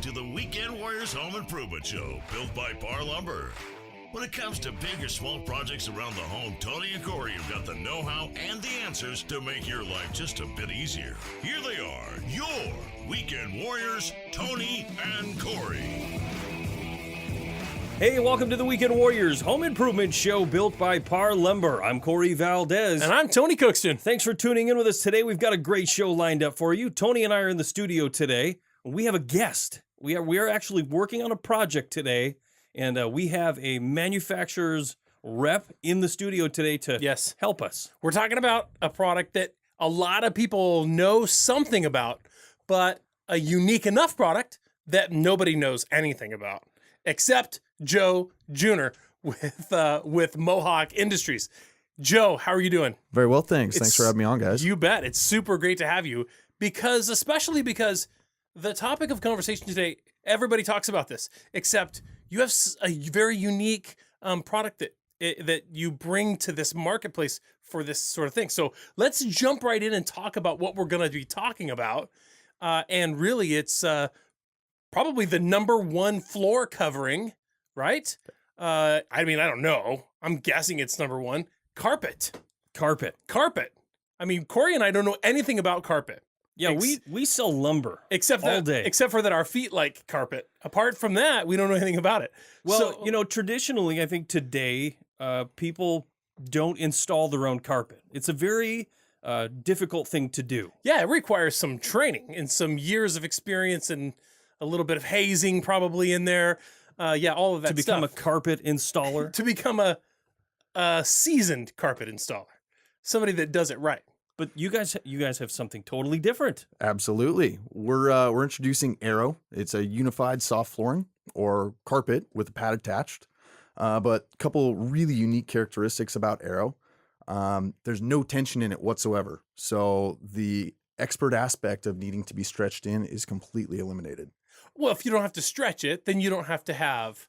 to the Weekend Warriors Home Improvement Show, built by Parr Lumber. When it comes to big or small projects around the home, Tony and Corey have got the know-how and the answers to make your life just a bit easier. Here they are, your Weekend Warriors, Tony and Corey. Hey, welcome to the Weekend Warriors Home Improvement Show built by Parr Lumber. I'm Corey Valdez. And I'm Tony Cookston. Thanks for tuning in with us today. We've got a great show lined up for you. Tony and I are in the studio today. We have a guest. We are actually working on a project today, and we have a manufacturer's rep in the studio today to help us. We're talking about a product that a lot of people know something about, but a unique enough product that nobody knows anything about, except Joe Junor with Mohawk Industries. Joe, how are you doing? Very well, thanks. Thanks for having me on, guys. You bet. It's super great to have you especially because the topic of conversation today, everybody talks about this, except you have a very unique product that you bring to this marketplace for this sort of thing. So let's jump right in and talk about what we're going to be talking about. And really, it's probably the number one floor covering, right? I mean, I don't know. I'm guessing it's number one. Carpet. I mean, Corey and I don't know anything about carpet. Yeah, we sell lumber all day. Except for that our feet like carpet. Apart from that, we don't know anything about it. Well, traditionally, I think today, people don't install their own carpet. It's a very difficult thing to do. Yeah, it requires some training and some years of experience and a little bit of hazing probably in there. All of that to become stuff. A carpet installer. To become a seasoned carpet installer. Somebody that does it right. But you guys have something totally different. Absolutely. We're introducing air.o. It's a unified soft flooring or carpet with a pad attached. But a couple really unique characteristics about air.o. There's no tension in it whatsoever. So the expert aspect of needing to be stretched in is completely eliminated. Well, if you don't have to stretch it, then you don't have to have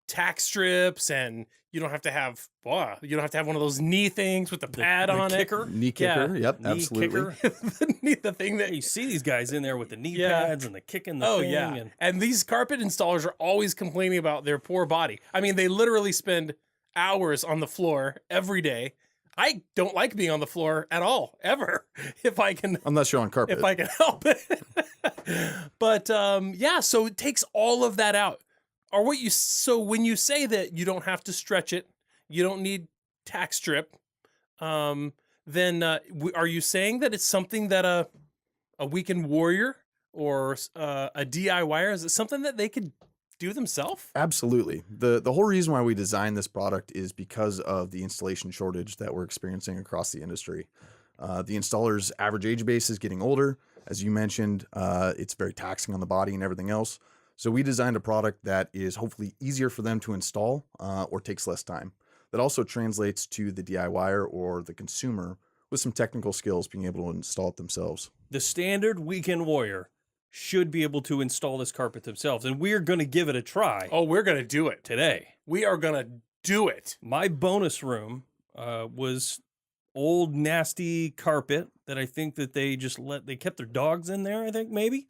tack strips, and you don't have to have one of those knee things with the pad on kicker. it. Knee kicker. Yeah. Yep, Knee absolutely. Kicker. the thing that you see these guys in there with the knee pads and the kicking the thing. Yeah. And these carpet installers are always complaining about their poor body. I mean, they literally spend hours on the floor every day. I don't like being on the floor at all, ever, if I can. Unless you're on carpet. If I can help it. But so it takes all of that out. So when you say that you don't have to stretch it, you don't need tack strip, then are you saying that it's something that a weekend warrior or a DIYer, is it something that they could do themselves? Absolutely. The whole reason why we designed this product is because of the installation shortage that we're experiencing across the industry. The installer's average age base is getting older. As you mentioned, it's very taxing on the body and everything else. So we designed a product that is hopefully easier for them to install or takes less time. That also translates to the DIYer or the consumer with some technical skills being able to install it themselves. The standard weekend warrior should be able to install this carpet themselves, and we're going to give it a try. Oh, we're going to do it today. We are going to do it. My bonus room was old nasty carpet that I think that they kept their dogs in there, I think maybe.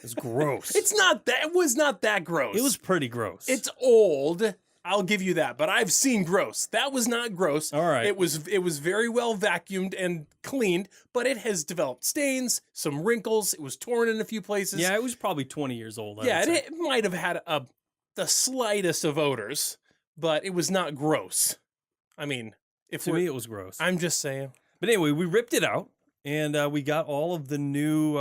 It's gross. It was not that gross. It was pretty gross. It's old. I'll give you that, but I've seen gross. That was not gross. All right. It was very well vacuumed and cleaned, but it has developed stains, some wrinkles. It was torn in a few places. Yeah, it was probably 20 years old. It might have had the slightest of odors, but it was not gross. I mean, to me it was gross. I'm just saying. But anyway, we ripped it out, and we got all of the new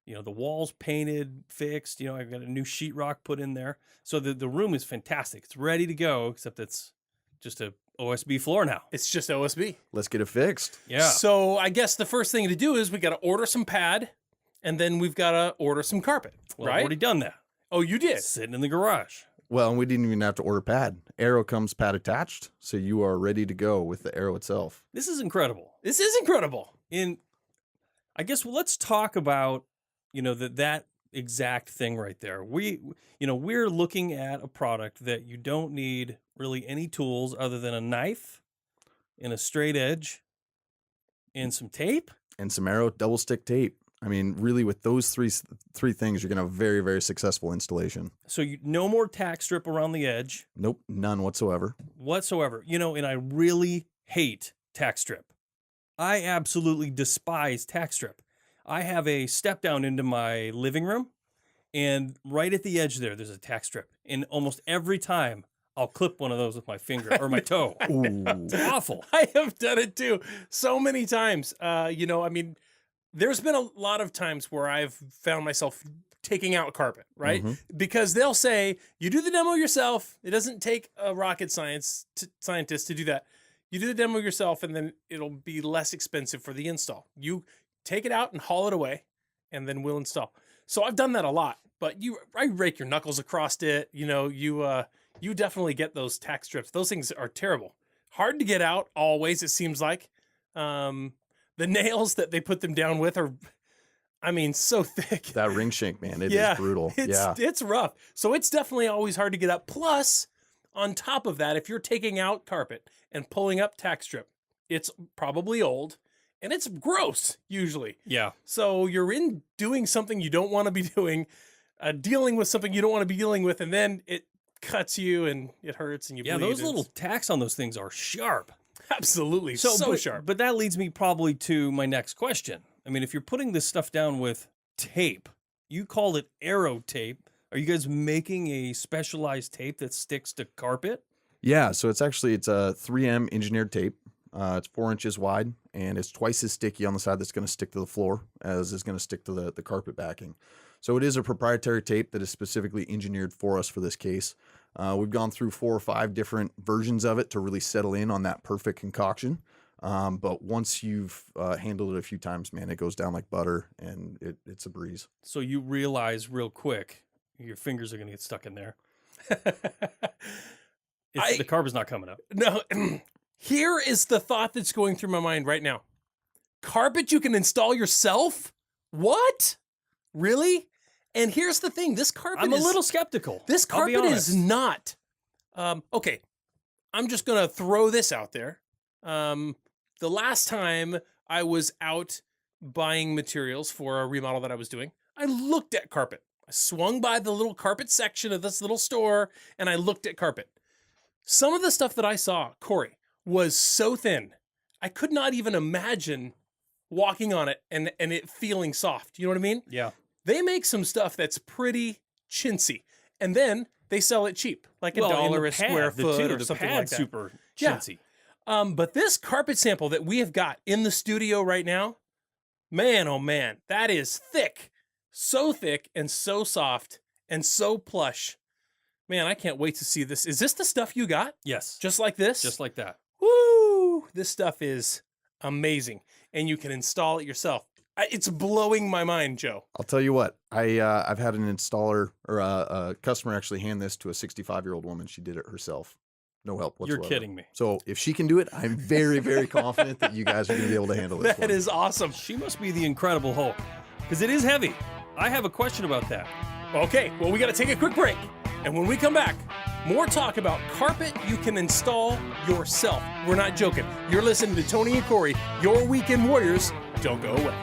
the walls painted, fixed. I've got a new sheetrock put in there. So the room is fantastic. It's ready to go, except it's just a OSB floor now. It's just OSB. Let's get it fixed. Yeah. So I guess the first thing to do is we got to order some pad, and then we've got to order some carpet, well, right? I've already done that. Oh, you did? Sitting in the garage. Well, and we didn't even have to order pad. Air.o comes pad attached, so you are ready to go with the Air.o itself. This is incredible. This is incredible. I guess let's talk about that exact thing right there. We're looking at a product that you don't need really any tools other than a knife and a straight edge and some tape and some Air.o double stick tape. I mean, really, with those three things, you're going to have a very, very successful installation. So no more tack strip around the edge. Nope, none whatsoever. You know, and I really hate tack strip. I absolutely despise tack strip. I have a step down into my living room, and right at the edge there's a tack strip. And almost every time I'll clip one of those with my finger or my toe. Ooh. It's awful. I have done it too so many times. You know, I mean, there's been a lot of times where I've found myself taking out carpet, right? Mm-hmm. Because they'll say, you do the demo yourself. It doesn't take a rocket scientist to do that. You do the demo yourself, and then it'll be less expensive for the install. You take it out and haul it away, and then we'll install. So I've done that a lot, but I rake your knuckles across it. You know, you definitely get those tack strips. Those things are terrible. Hard to get out always, it seems like. The nails that they put them down with are, I mean, so thick. That ring shank, man, it is brutal. It's rough. So it's definitely always hard to get up. Plus, on top of that, if you're taking out carpet and pulling up tack strip, it's probably old and it's gross usually. Yeah. So you're doing something you don't want to be doing, dealing with something you don't want to be dealing with, and then it cuts you and it hurts and you bleed. Yeah, those little tacks on those things are sharp. Absolutely, So sharp. But that leads me probably to my next question. I mean, if you're putting this stuff down with tape, you call it air.o tape. Are you guys making a specialized tape that sticks to carpet? Yeah, so it's a 3M engineered tape. It's 4 inches wide, and it's twice as sticky on the side that's going to stick to the floor as is going to stick to the carpet backing. So it is a proprietary tape that is specifically engineered for us for this case. We've gone through 4 or 5 different versions of it to really settle in on that perfect concoction. But once you've handled it a few times, man, it goes down like butter, and it's a breeze. So you realize real quick your fingers are going to get stuck in there. The carpet's not coming up. No, here is the thought that's going through my mind right now. Carpet you can install yourself? What? Really? And here's the thing. This carpet I'm a little skeptical. This I'll be carpet honest. is not. Okay, I'm just going to throw this out there. The last time I was out buying materials for a remodel that I was doing, I looked at carpet. I swung by the little carpet section of this little store, and I looked at carpet. Some of the stuff that I saw, Corey, was so thin, I could not even imagine walking on it and it feeling soft. You know what I mean? Yeah. They make some stuff that's pretty chintzy, and then they sell it cheap, like $1 a square foot or something like that. Super Yeah. chintzy. But this carpet sample that we have got in the studio right now, man, oh man, that is thick. So thick and so soft and so plush. Man, I can't wait to see this. Is this the stuff you got? Yes. Just like this? Just like that. Woo! This stuff is amazing, and you can install it yourself. It's blowing my mind, Joe. I'll tell you what, I've had an installer or a customer actually hand this to a 65-year-old woman. She did it herself. No help whatsoever. You're kidding me. So if she can do it, I'm very, very confident that you guys are going to be able to handle this. That is awesome. She must be the Incredible Hulk, because it is heavy. I have a question about that. Okay, well, we got to take a quick break. And when we come back, more talk about carpet you can install yourself. We're not joking. You're listening to Tony and Corey, your Weekend Warriors. Don't go away.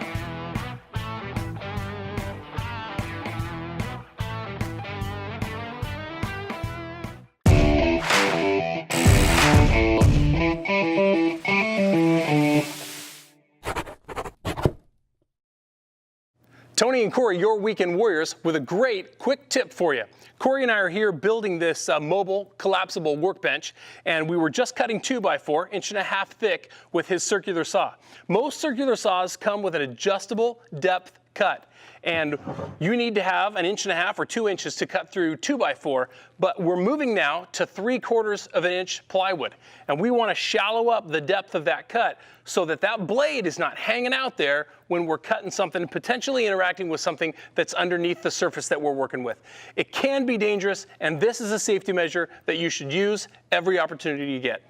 Tony and Corey, your Weekend Warriors, with a great quick tip for you. Corey and I are here building this mobile collapsible workbench, and we were just cutting 2x4, 1.5 inch thick, with his circular saw. Most circular saws come with an adjustable depth cut, and you need to have 1.5 inches or 2 inches to cut through 2x4, but we're moving now to 3/4 inch plywood, and we want to shallow up the depth of that cut so that that blade is not hanging out there when we're cutting something, potentially interacting with something that's underneath the surface that we're working with. It can be dangerous, and this is a safety measure that you should use every opportunity you get.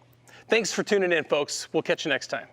Thanks for tuning in, folks. We'll catch you next time.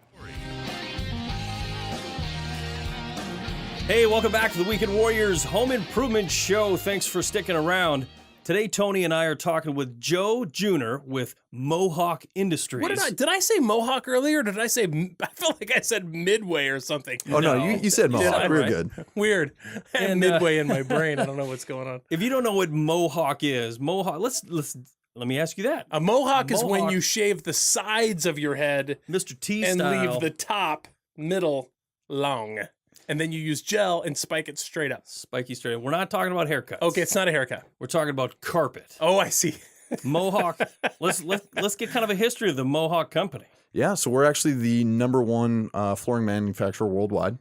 Hey, welcome back to the Weekend Warriors Home Improvement Show. Thanks for sticking around. Today, Tony and I are talking with Joe Junor with Mohawk Industries. What did I say Mohawk earlier? Or did I say, I feel like I said Midway or something. Oh, no, you said Mohawk. I, We're right? good. Weird. I had And, Midway in my brain. I don't know what's going on. If you don't know what Mohawk is, Mohawk, let me ask you that. A Mohawk is when Mohawk- you shave the sides of your head Mr. T and style. leave the top, middle, long. And then you use gel and spike it straight up. Spiky straight. We're not talking about haircuts. Okay, it's not a haircut. We're talking about carpet. Oh, I see. Mohawk. let's get kind of a history of the Mohawk company. Yeah, so we're actually the #1 flooring manufacturer worldwide.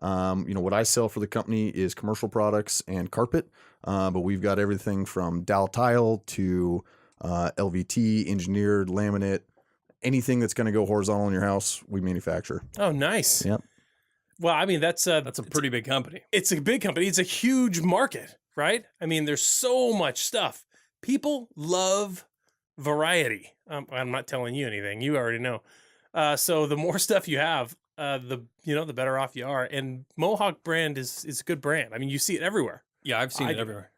What I sell for the company is commercial products and carpet, but we've got everything from dowel tile to LVT, engineered, laminate, anything that's going to go horizontal in your house, we manufacture. Oh, nice. Yep. Well, I mean, that's a pretty big company. It's a big company. It's a huge market, right? I mean, there's so much stuff. People love variety. I'm not telling you anything. You already know. So the more stuff you have, the better off you are. And Mohawk brand is a good brand. I mean, you see it everywhere. Yeah, I've seen it everywhere.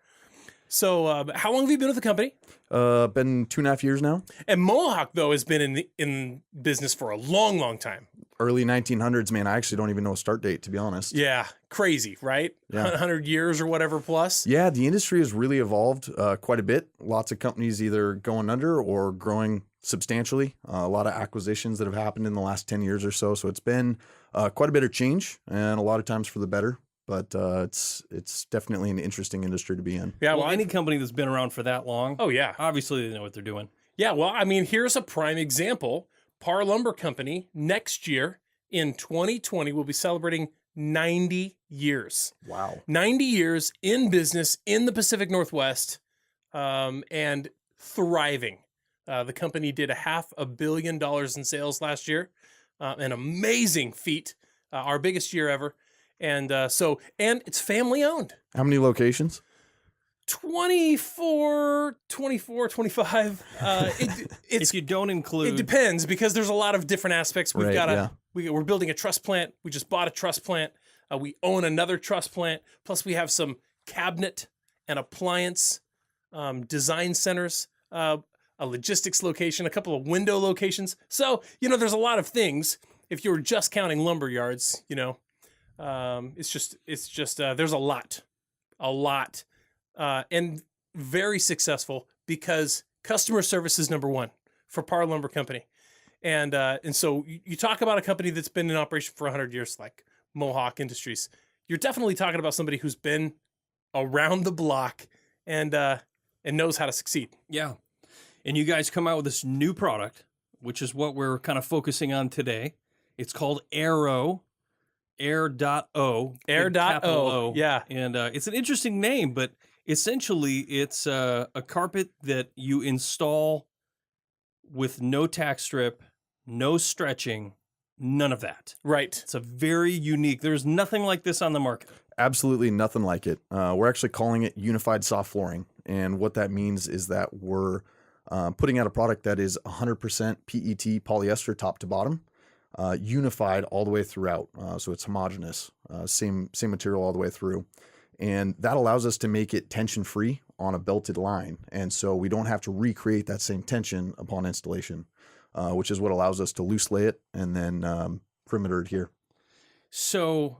So how long have you been with the company? Been 2.5 years now. And Mohawk, though, has been in business for a long, long time. Early 1900s, man. I actually don't even know a start date, to be honest. Yeah, crazy, right? Yeah. 100 years or whatever plus. Yeah, the industry has really evolved quite a bit. Lots of companies either going under or growing substantially. A lot of acquisitions that have happened in the last 10 years or so. So it's been quite a bit of change, and a lot of times for the better. But it's definitely an interesting industry to be in. Yeah, Well, any company that's been around for that long, oh yeah, obviously they know what they're doing. yeah. Well, I mean, here's a prime example. Parr Lumber Company next year in 2020 will be celebrating 90 years. Wow. 90 years in business in the Pacific Northwest, and thriving. The company did $500 million in sales last year, an amazing feat, our biggest year ever. And and it's family owned. How many locations? 24, 25. If you don't include, It depends because there's a lot of different aspects. We've Right, got yeah. we're building a truss plant. We just bought a truss plant. We own another truss plant. Plus we have some cabinet and appliance design centers, a logistics location, a couple of window locations. So, there's a lot of things. If you were just counting lumber yards, it's just there's a lot, and very successful because customer service is #1 for Parr Lumber Company. And so you talk about a company that's been in operation for 100 years, like Mohawk Industries. You're definitely talking about somebody who's been around the block and knows how to succeed. yeah. And you guys come out with this new product, which is what we're kind of focusing on today. It's called air.o. Air.o. Air.o. Yeah. And it's an interesting name, but essentially it's a carpet that you install with no tack strip, no stretching, none of that. Right. It's a very unique. There's nothing like this on the market. Absolutely nothing like it. We're actually calling it unified soft flooring. And what that means is that we're putting out a product that is 100% PET polyester top to bottom, unified all the way throughout. So it's homogeneous, same material all the way through. And that allows us to make it tension free on a belted line. And so we don't have to recreate that same tension upon installation, which is what allows us to loose lay it and then perimeter adhere. So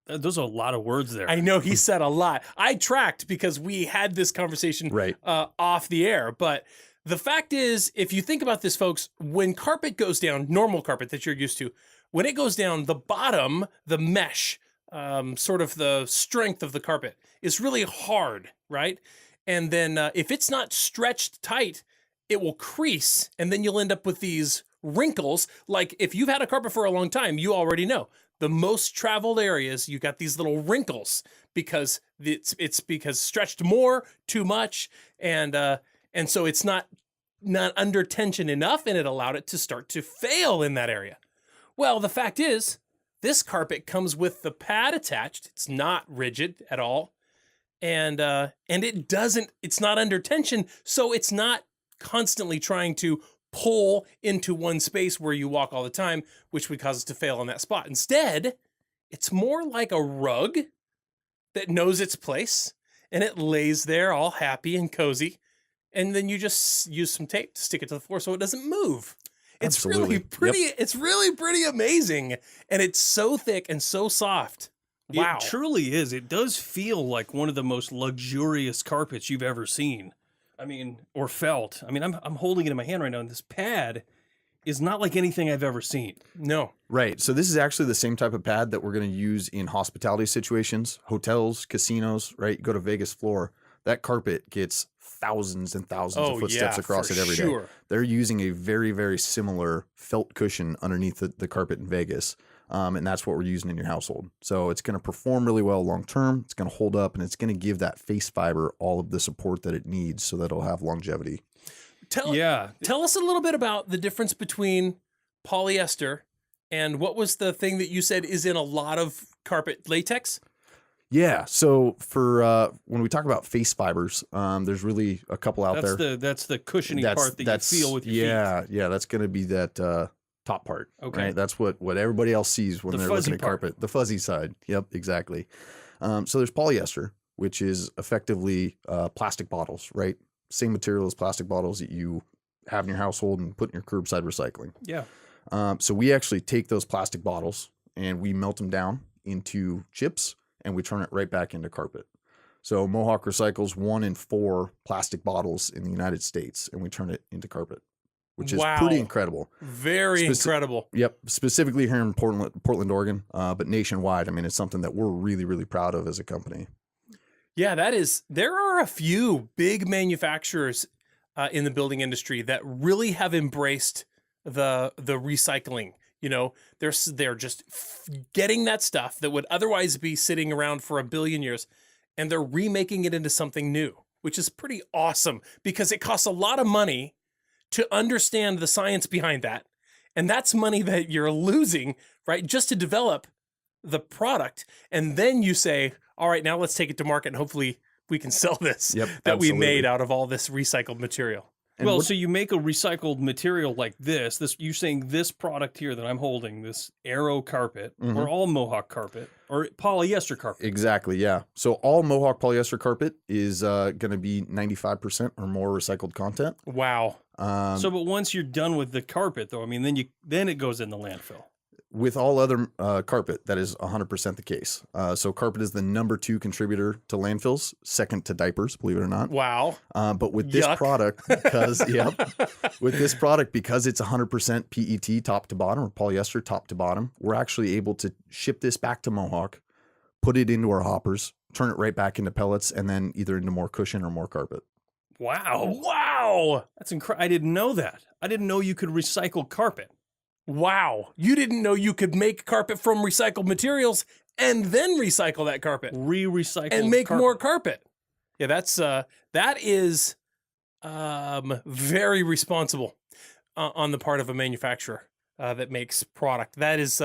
those are a lot of words there. I know he said a lot. I tracked because we had this conversation Right. Off the air. But the fact is, if you think about this, folks, when carpet goes down, normal carpet that you're used to, when it goes down, the bottom, the mesh, sort of the strength of the carpet is really hard, right? And then if it's not stretched tight, it will crease, and then you'll end up with these wrinkles. Like if you've had a carpet for a long time, you already know the most traveled areas, you got these little wrinkles because it's because stretched more, too much, and so it's not under tension enough, and it allowed it to start to fail in that area. Well, the fact is, this carpet comes with the pad attached. It's not rigid at all, and it's not under tension, so it's not constantly trying to pull into one space where you walk all the time, which would cause it to fail in that spot. Instead, it's more like a rug that knows its place, and it lays there all happy and cozy. and then you just use some tape to stick it to the floor so it doesn't move. It's Absolutely. really pretty. Yep. It's really pretty amazing, and it's so thick and so soft. Wow. It truly is. It does feel like one of the most luxurious carpets you've ever seen. I mean, or felt. I mean, I'm holding it in my hand right now, and this pad is not like anything I've ever seen. No. Right. So this is actually the same type of pad that we're going to use in hospitality situations, hotels, casinos, right? You go to Vegas floor, that carpet gets thousands and thousands of footsteps across it every day. They're using a very, very similar felt cushion underneath the carpet in Vegas. And that's what we're using in your household. So it's going to perform really well long term. It's going to hold up, and it's going to give that face fiber all of the support that it needs so that it'll have longevity. Tell us a little bit about the difference between polyester and what was the thing that you said is in a lot of carpet, latex? Yeah. So for when we talk about face fibers, there's really a couple out there. That's the cushiony part that you feel with your feet. Yeah. That's going to be that top part. Okay. Right? That's what everybody else sees when they're looking at part. carpet. The fuzzy side. Yep, exactly. So there's polyester, which is effectively plastic bottles, right? Same material as plastic bottles that you have in your household and put in your curbside recycling. Yeah. So we actually take those plastic bottles and we melt them down into chips and we turn it right back into carpet. So Mohawk recycles 1 in 4 plastic bottles in the United States, and we turn it into carpet, which is pretty incredible. Very incredible. Yep. Specifically here in Portland, Oregon, but nationwide. I mean, it's something that we're really, really proud of as a company. Yeah, there are a few big manufacturers in the building industry that really have embraced the recycling. You know, they're just getting that stuff that would otherwise be sitting around for a billion years, and they're remaking it into something new, which is pretty awesome because it costs a lot of money to understand the science behind that. And that's money that you're losing, right? Just to develop the product. And then you say, all right, now let's take it to market and hopefully we can sell this that we made out of all this recycled material. And so you make a recycled material like this. You're saying this product here that I'm holding, this air.o carpet, or all Mohawk carpet, or polyester carpet. Exactly, yeah. So all Mohawk polyester carpet is going to be 95% or more recycled content. Wow. But once you're done with the carpet, though, I mean, then it goes in the landfill. With all other carpet, that is 100% the case. So carpet is the number 2 contributor to landfills, second to diapers, believe it or not. Wow. But with this product, because because it's 100% PET top to bottom or polyester top to bottom, we're actually able to ship this back to Mohawk, put it into our hoppers, turn it right back into pellets, and then either into more cushion or more carpet. Wow. That's incredible. I didn't know that. I didn't know you could recycle carpet. Wow. You didn't know you could make carpet from recycled materials and then recycle that carpet. Recycle and make more carpet. Yeah, that is very responsible on the part of a manufacturer that makes product. That is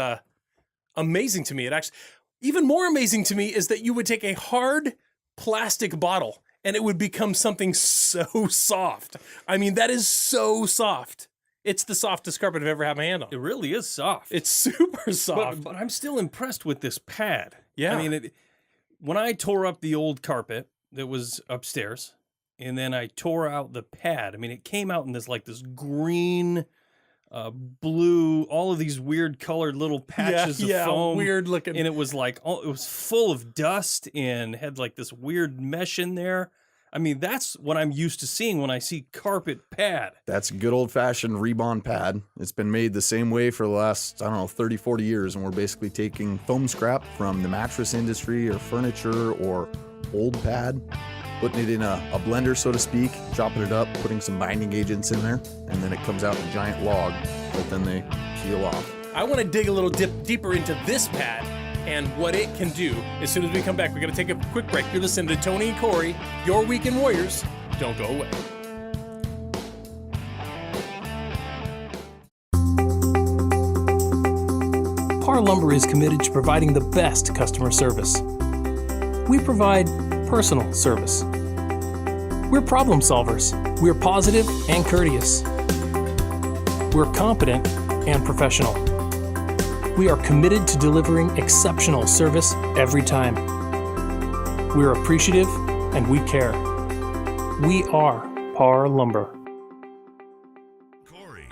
amazing to me. It actually, even more amazing to me is that you would take a hard plastic bottle and it would become something so soft. I mean, that is so soft. It's the softest carpet I've ever had my hand on. It really is soft. It's super soft. But I'm still impressed with this pad. Yeah. I mean, when I tore up the old carpet that was upstairs, and then I tore out the pad, I mean, it came out in this green, blue, all of these weird colored little patches of foam. Weird looking. And it was it was full of dust and had this weird mesh in there. I mean, that's what I'm used to seeing when I see carpet pad. That's good old-fashioned Rebond pad. It's been made the same way for the last, 30, 40 years, and we're basically taking foam scrap from the mattress industry or furniture or old pad, putting it in a blender, so to speak, chopping it up, putting some binding agents in there, and then it comes out in a giant log that then they peel off. I want to dig a little deeper into this pad and what it can do. As soon as we come back, we're going to take a quick break. You're listening to Tony and Corey, your Weekend Warriors. Don't go away. Parr Lumber is committed to providing the best customer service. We provide personal service. We're problem solvers. We're positive and courteous. We're competent and professional. We are committed to delivering exceptional service every time. We're appreciative and we care. We are Parr Lumber. Corey.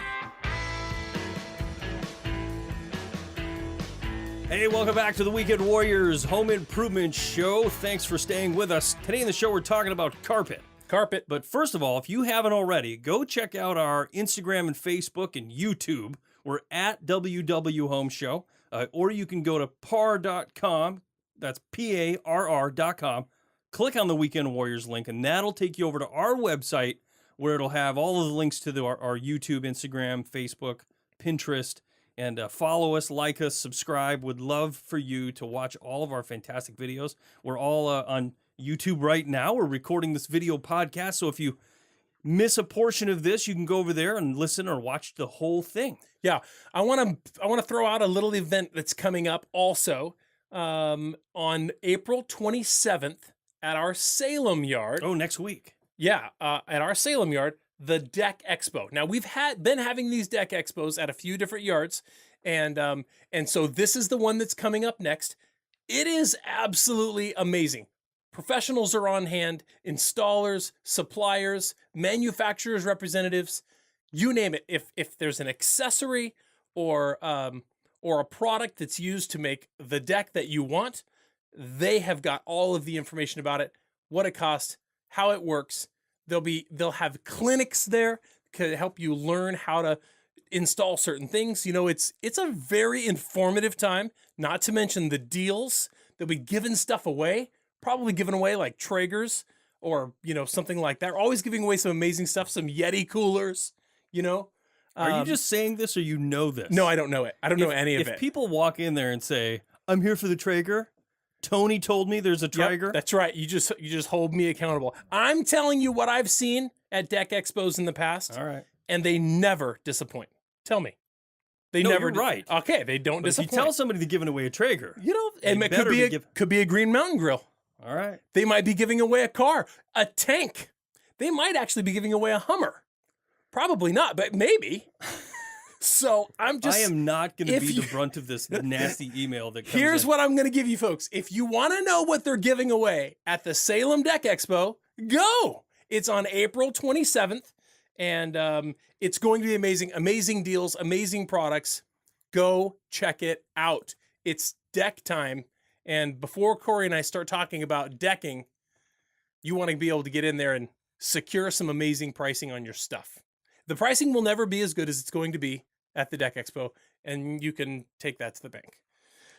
Hey, welcome back to the Weekend Warriors Home Improvement Show. Thanks for staying with us. Today in the show, we're talking about carpet. But first of all, if you haven't already, go check out our Instagram and Facebook and YouTube. We're at WW Home Show. Or you can go to parr.com. That's PARR.com. Click on the Weekend Warriors link, and that'll take you over to our website where it'll have all of the links to our YouTube, Instagram, Facebook, Pinterest. And follow us, like us, subscribe. Would love for you to watch all of our fantastic videos. We're all on YouTube right now. We're recording this video podcast. So if you miss a portion of this, you can go over there and listen or watch the whole thing. Yeah, I want to throw out a little event that's coming up also on April 27th at our Salem yard. Oh, next week. Yeah, at our Salem yard, the Deck Expo. Now we've been having these Deck Expos at a few different yards, and so this is the one that's coming up next. It is absolutely amazing. Professionals are on hand, installers, suppliers, manufacturers, representatives, you name it. If there's an accessory or a product that's used to make the deck that you want, they have got all of the information about it, what it costs, how it works. They'll have clinics there to help you learn how to install certain things. You know, it's a very informative time, not to mention the deals. They'll be giving stuff away, probably giving away like Traegers or, you know, something like that. They're always giving away some amazing stuff, some Yeti coolers, you know. Are you just saying this or you know this? No, I don't know it. I don't know any of it. If people walk in there and say, I'm here for the Traeger, Tony told me there's a Traeger. Yep, that's right. You just hold me accountable. I'm telling you what I've seen at Deck Expos in the past. All right. And they never disappoint. Tell me. They No, never you're right. Okay, they don't But disappoint. if you tell somebody they're giving away a Traeger, you know, they and it better could be a Green Mountain Grill. all right. They might be giving away a car, a tank. They might actually be giving away a Hummer. Probably not, but maybe. So I am not going to if be you- the brunt of this nasty email that comes Here's in. what I'm going to give you folks. If you want to know what they're giving away at the Salem Deck Expo, go. It's on April 27th, and it's going to be amazing. Amazing deals, amazing products. Go check it out. It's deck time. And before Corey and I start talking about decking, you want to be able to get in there and secure some amazing pricing on your stuff. The pricing will never be as good as it's going to be at the Deck Expo, and you can take that to the bank.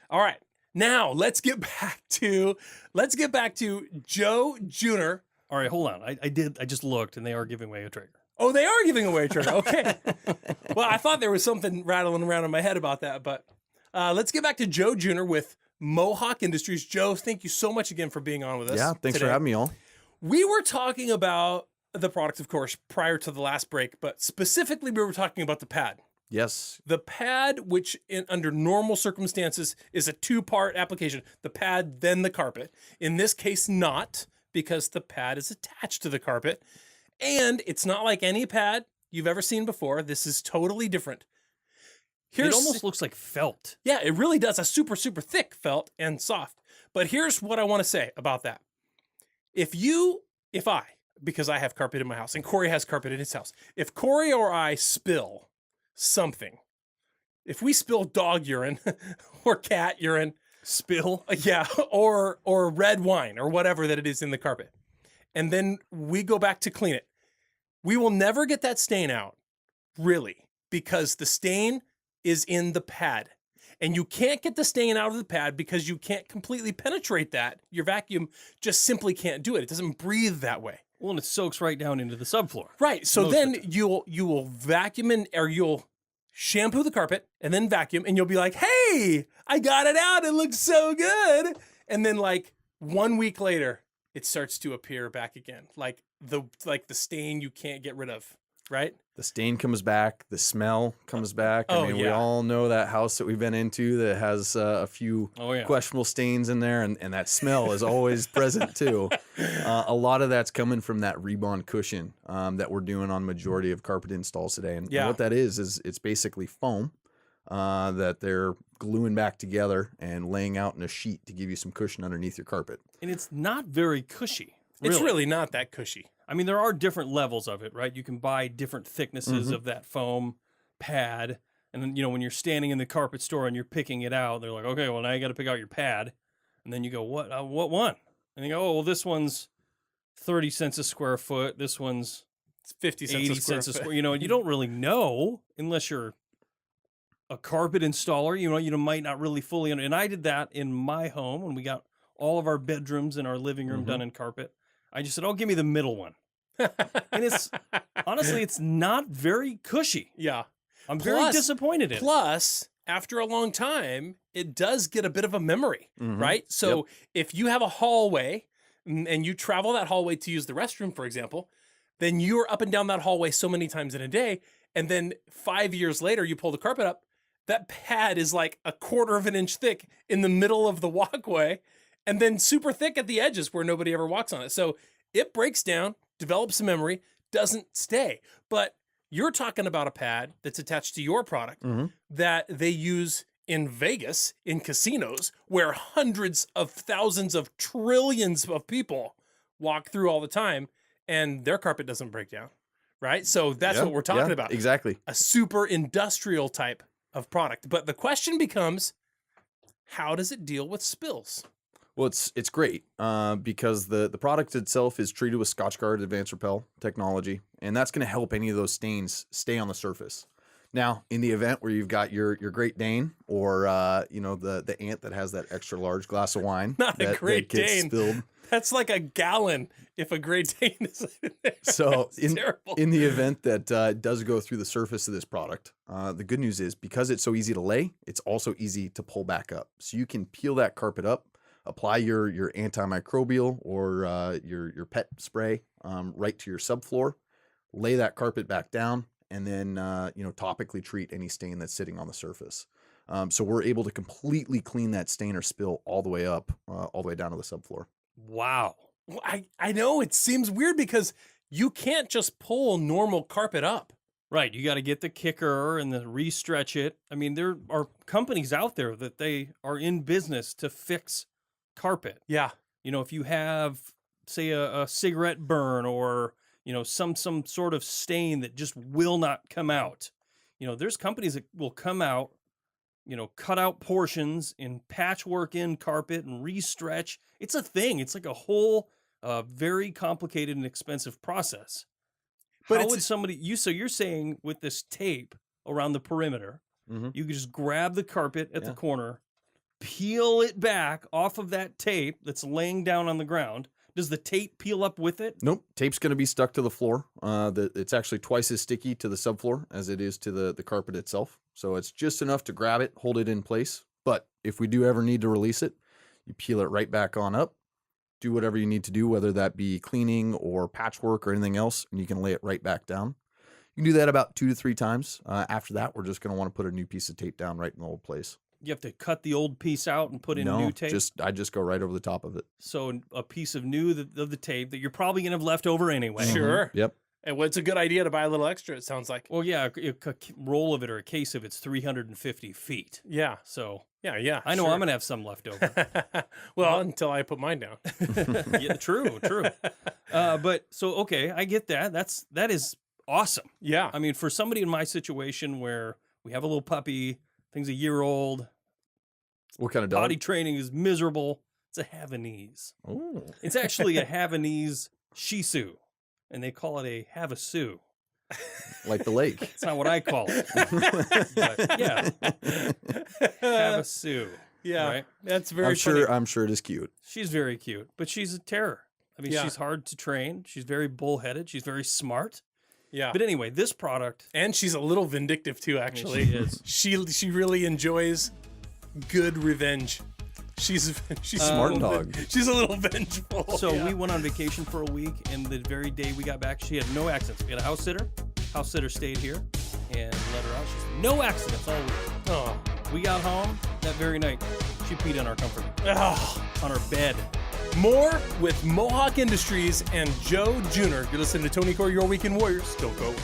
All right, now let's get back to Joe Junor. All right, hold on. I just looked, and they are giving away a Traeger. Oh, they are giving away a trigger. Okay. Well, I thought there was something rattling around in my head about that, but let's get back to Joe Junor with Mohawk Industries. Joe, thank you so much again for being on with us. Yeah, thanks for having me all. We were talking about the product, of course, prior to the last break, but specifically we were talking about the pad. Yes. The pad, which under normal circumstances is a two-part application, the pad, then the carpet. In this case, not, because the pad is attached to the carpet. And it's not like any pad you've ever seen before. This is totally different. It almost looks like felt. Yeah, it really does. A super, super thick felt and soft. But here's what I want to say about that. Because I have carpet in my house and Corey has carpet in his house, if Corey or I spill something, if we spill dog urine or cat urine, or red wine or whatever that it is in the carpet, and then we go back to clean it, we will never get that stain out, really, because the stain is in the pad. And you can't get the stain out of the pad because you can't completely penetrate that. Your vacuum just simply can't do it. It doesn't breathe that way. Well, and it soaks right down into the subfloor. Right. So Most then of the you will vacuum or you'll shampoo the carpet and then vacuum, and you'll be like, hey, I got it out. It looks so good. And then like 1 week later, it starts to appear back again. Like the stain you can't get rid of. Right? The stain comes back. The smell comes back. Oh, I mean, we yeah. all know that house that we've been into that has a few questionable stains in there, and that smell is always present too. A lot of that's coming from that rebond cushion that we're doing on majority of carpet installs today. And what that is it's basically foam that they're gluing back together and laying out in a sheet to give you some cushion underneath your carpet. And it's not very cushy. It's really not that cushy. I mean, there are different levels of it, right? You can buy different thicknesses of that foam pad. And then, you know, when you're standing in the carpet store and you're picking it out, they're like, okay, well, now you got to pick out your pad. And then you go, what one? And you go, oh, well, this one's 30 cents a square foot. This one's 50 cents 80 a square cents a foot. square. You know, you don't really know unless you're a carpet installer. You might not really fully. And I did that in my home when we got all of our bedrooms and our living room done in carpet. I just said, oh, give me the middle one. And it's honestly, it's not very cushy. Yeah. I'm very disappointed in it. Plus, after a long time, it does get a bit of a memory, right? So if you have a hallway and you travel that hallway to use the restroom, for example, then you're up and down that hallway so many times in a day. And then 5 years later, you pull the carpet up, that pad is like a 1/4 of an inch thick in the middle of the walkway and then super thick at the edges where nobody ever walks on it. So it breaks down, develops a memory, doesn't stay. But you're talking about a pad that's attached to your product that they use in Vegas, in casinos, where hundreds of thousands of trillions of people walk through all the time, and their carpet doesn't break down, right? So that's what we're talking about. Exactly. A super industrial type of product. But the question becomes, how does it deal with spills? Well, it's great because the product itself is treated with Scotchgard Advanced Repel technology, and that's going to help any of those stains stay on the surface. Now, in the event where you've got your Great Dane or the ant that has that extra large glass of wine Not a Great that gets Dane. spilled. That's like a gallon if a Great Dane is in there. So That's terrible. in the event that it does go through the surface of this product, the good news is because it's so easy to lay, it's also easy to pull back up. So you can peel that carpet up, apply your antimicrobial or your pet spray right to your subfloor, lay that carpet back down, and then topically treat any stain that's sitting on the surface. So we're able to completely clean that stain or spill all the way up, all the way down to the subfloor. Wow. Well, I know it seems weird because you can't just pull normal carpet up. Right. You got to get the kicker and the re-stretch it. I mean, there are companies out there that they are in business to fix carpet. Yeah. You know, if you have, say, a cigarette burn or, some sort of stain that just will not come out. There's companies that will come out, cut out portions and patchwork in carpet and re-stretch. It's a thing. It's like a whole very complicated and expensive process. But how would somebody, so you're saying with this tape around the perimeter, you could just grab the carpet at the corner, peel it back off of that tape that's laying down on the ground. Does the tape peel up with it? Nope. Tape's going to be stuck to the floor. It's actually twice as sticky to the subfloor as it is to the carpet itself. So it's just enough to grab it, hold it in place. But if we do ever need to release it, you peel it right back on up, do whatever you need to do, whether that be cleaning or patchwork or anything else, and you can lay it right back down. You can do that about 2 to 3 times. After that, we're just going to want to put a new piece of tape down right in the old place. You have to cut the old piece out and put in new tape? I just go right over the top of it. So a piece of of the tape that you're probably going to have left over anyway. Sure. Yep. And what's a good idea to buy a little extra, it sounds like. Well, yeah, a roll of it or a case of it's 350 feet. Yeah. So Yeah. I know sure. I'm going to have some left over. Well, until I put mine down. Yeah, true. But so, okay, I get that. That is awesome. Yeah. I mean, for somebody in my situation where we have a little puppy, thing's a year old, What kind of dog? potty training is miserable. It's a Havanese. Oh. It's actually a Havanese Shih Tzu, and they call it a Havasu. Like the lake. It's not what I call it. But yeah, Havasu. Yeah. Right? That's very funny. I'm sure it is cute. She's very cute, but she's a terror. I mean, Yeah. she's hard to train. She's very bullheaded. She's very smart. Yeah. But anyway, this product. And she's a little vindictive too, actually. She is. She really enjoys good revenge. She's Smart dog. She's a little vengeful. So yeah. we went on vacation for a week, and the very day we got back, she had no accidents. We had a house sitter. House sitter stayed here and let her out. She said, no accidents all week. Oh. We got home that very night. She peed on our comforter, Oh. on our bed. More with Mohawk Industries and Joe Junor. You're listening to Tony Corey, Your Weekend Warriors. Don't go away.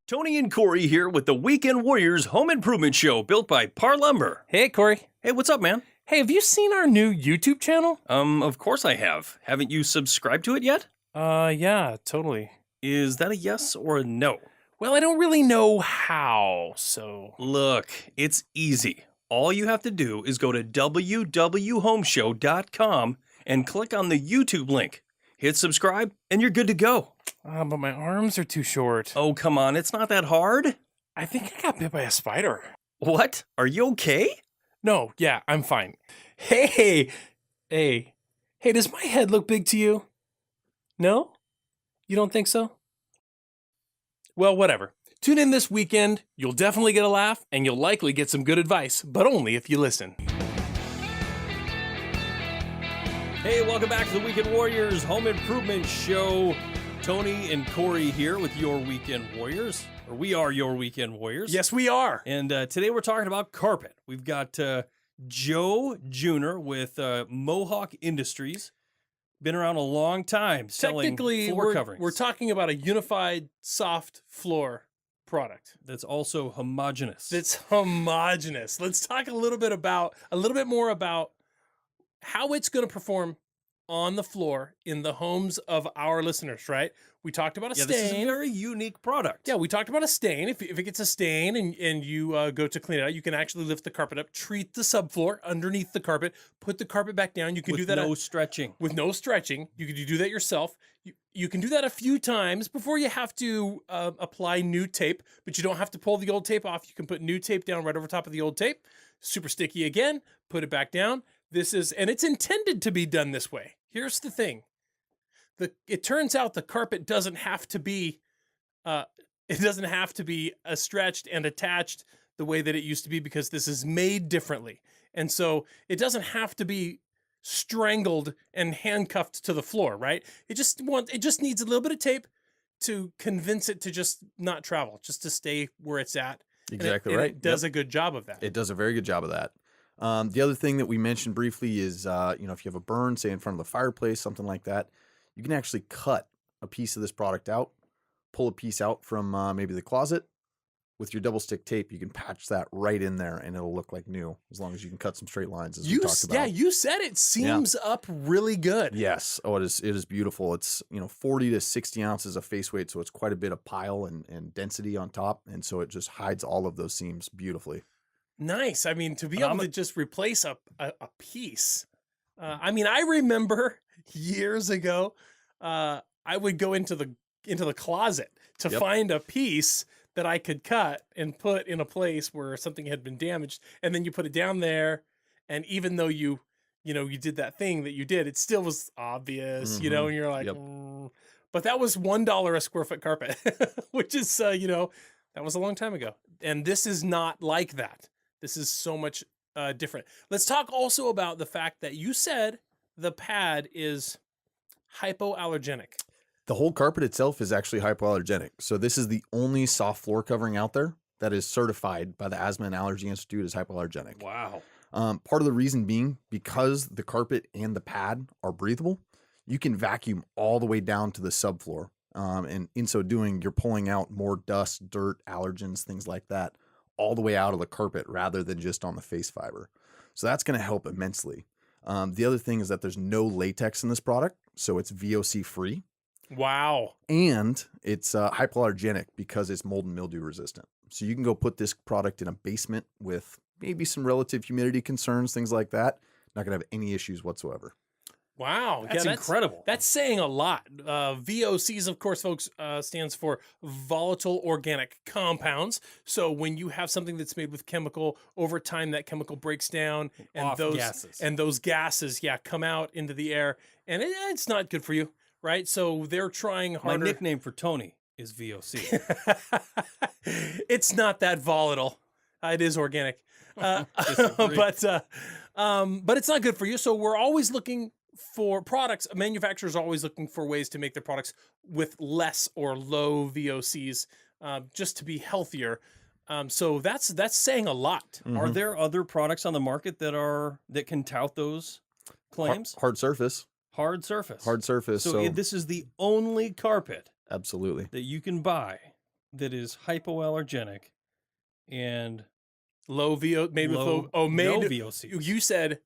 Tony and Corey here with the Weekend Warriors Home Improvement Show built by Parr Lumber. Hey, Corey. Hey, what's up, man? Hey, have you seen our new YouTube channel? Of course I have. Haven't you subscribed to it yet? Yeah, totally. Is that a yes or a no? Well, I don't really know how, so. Look, it's easy. All you have to do is go to www.homeshow.com and click on the YouTube link. Hit subscribe, and you're good to go. But my arms are too short. Oh, come on, it's not that hard. I think I got bit by a spider. What? Are you okay? No, yeah, I'm fine. Hey, does my head look big to you? No? You don't think so? Well, whatever. Tune in this weekend. You'll definitely get a laugh, and you'll likely get some good advice, but only if you listen. Hey, welcome back to the Weekend Warriors Home Improvement Show. Tony and Corey here with your Weekend Warriors. Or we are your Weekend Warriors. Yes, we are. And today we're talking about carpet. We've got Joe Junor with Mohawk Industries. Been around a long time selling floor coverings. We're talking about a unified soft floor product. That's also homogeneous. That's homogeneous. Let's talk a little bit more about how it's going to perform on the floor in the homes of our listeners, right? We talked about a stain. This is a very unique product. Yeah, we talked about a stain. If it gets a stain and you go to clean it out, you can actually lift the carpet up, treat the subfloor underneath the carpet, put the carpet back down. You can do that with no stretching. With no stretching. You can do that yourself. You can do that a few times before you have to apply new tape, but you don't have to pull the old tape off. You can put new tape down right over top of the old tape. Super sticky again. Put it back down. And it's intended to be done this way. Here's the thing. It turns out the carpet doesn't have to be stretched and attached the way that it used to be, because this is made differently. And so it doesn't have to be strangled and handcuffed to the floor, right? It just needs a little bit of tape to convince it to just not travel, just to stay where it's at. Exactly and right. It does a good job of that. It does a very good job of that. The other thing that we mentioned briefly is, if you have a burn, say in front of the fireplace, something like that, you can actually cut a piece of this product out, pull a piece out from maybe the closet. With your double stick tape, you can patch that right in there, and it'll look like new, as long as you can cut some straight lines, as we talked about. Yeah, you said it seams up really good. Yes. Oh, it is beautiful. It's 40 to 60 ounces of face weight, so it's quite a bit of pile and density on top, and so it just hides all of those seams beautifully. Nice. I mean, to be able to just replace a piece. I remember years ago, I would go into the closet to find a piece that I could cut and put in a place where something had been damaged, and then you put it down there, and even though you did that thing that you did, it still was obvious, and you're like, But that was $1 a square foot carpet, which is that was a long time ago, and this is not like that. This is so much different. Let's talk also about the fact that you said the pad is hypoallergenic. The whole carpet itself is actually hypoallergenic. So this is the only soft floor covering out there that is certified by the Asthma and Allergy Institute as hypoallergenic. Wow. Part of the reason being because the carpet and the pad are breathable, you can vacuum all the way down to the subfloor. And in so doing, you're pulling out more dust, dirt, allergens, things like that, all the way out of the carpet rather than just on the face fiber. So that's going to help immensely. The other thing is that there's no latex in this product, so it's VOC free. Wow. And it's hypoallergenic because it's mold and mildew resistant. So you can go put this product in a basement with maybe some relative humidity concerns, things like that. Not going to have any issues whatsoever. Wow. That's incredible. That's saying a lot. VOCs, of course, folks, stands for volatile organic compounds. So when you have something that's made with chemical, over time that chemical breaks down and those gases come out into the air, and it's not good for you. Right, so they're trying harder. My nickname for Tony is VOC. It's not that volatile. It is organic, but it's not good for you. So we're always looking for products. Manufacturers are always looking for ways to make their products with less or low VOCs, just to be healthier. So that's saying a lot. Mm-hmm. Are there other products on the market that can tout those claims? Hard surface. Hard surface. Hard surface. So this is the only carpet absolutely that you can buy that is hypoallergenic and low VOC. No VOC. You said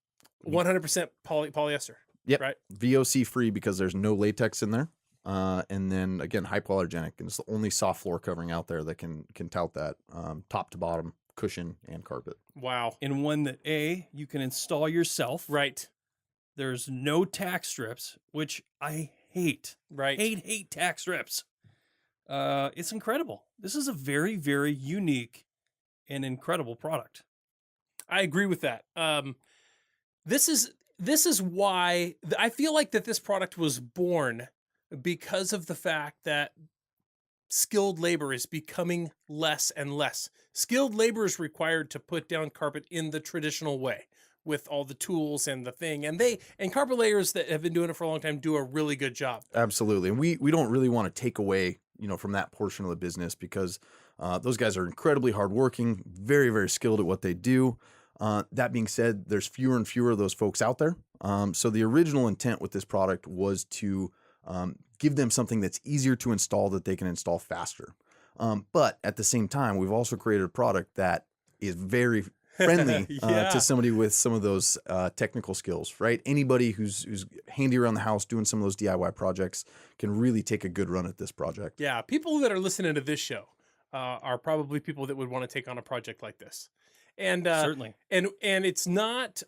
100% polyester. Yep. Right. VOC free because there's no latex in there. And then again, hypoallergenic, and it's the only soft floor covering out there that can tout that top to bottom, cushion and carpet. Wow. And one that you can install yourself. Right. There's no tack strips, which I hate. Right. Hate tack strips. It's incredible. This is a very, very unique and incredible product. I agree with that. This is why I feel like that this product was born, because of the fact that skilled labor is becoming less and less. Skilled labor is required to put down carpet in the traditional way with all the tools and the thing. And carpet layers that have been doing it for a long time do a really good job. Absolutely. And we don't really want to take away, from that portion of the business, because those guys are incredibly hardworking, very, very skilled at what they do. That being said, there's fewer and fewer of those folks out there. So the original intent with this product was to give them something that's easier to install, that they can install faster. But at the same time, we've also created a product that is very friendly Yeah. to somebody with some of those technical skills, right? Anybody who's handy around the house doing some of those DIY projects can really take a good run at this project. Yeah. People that are listening to this show are probably people that would want to take on a project like this. And Certainly. And it's not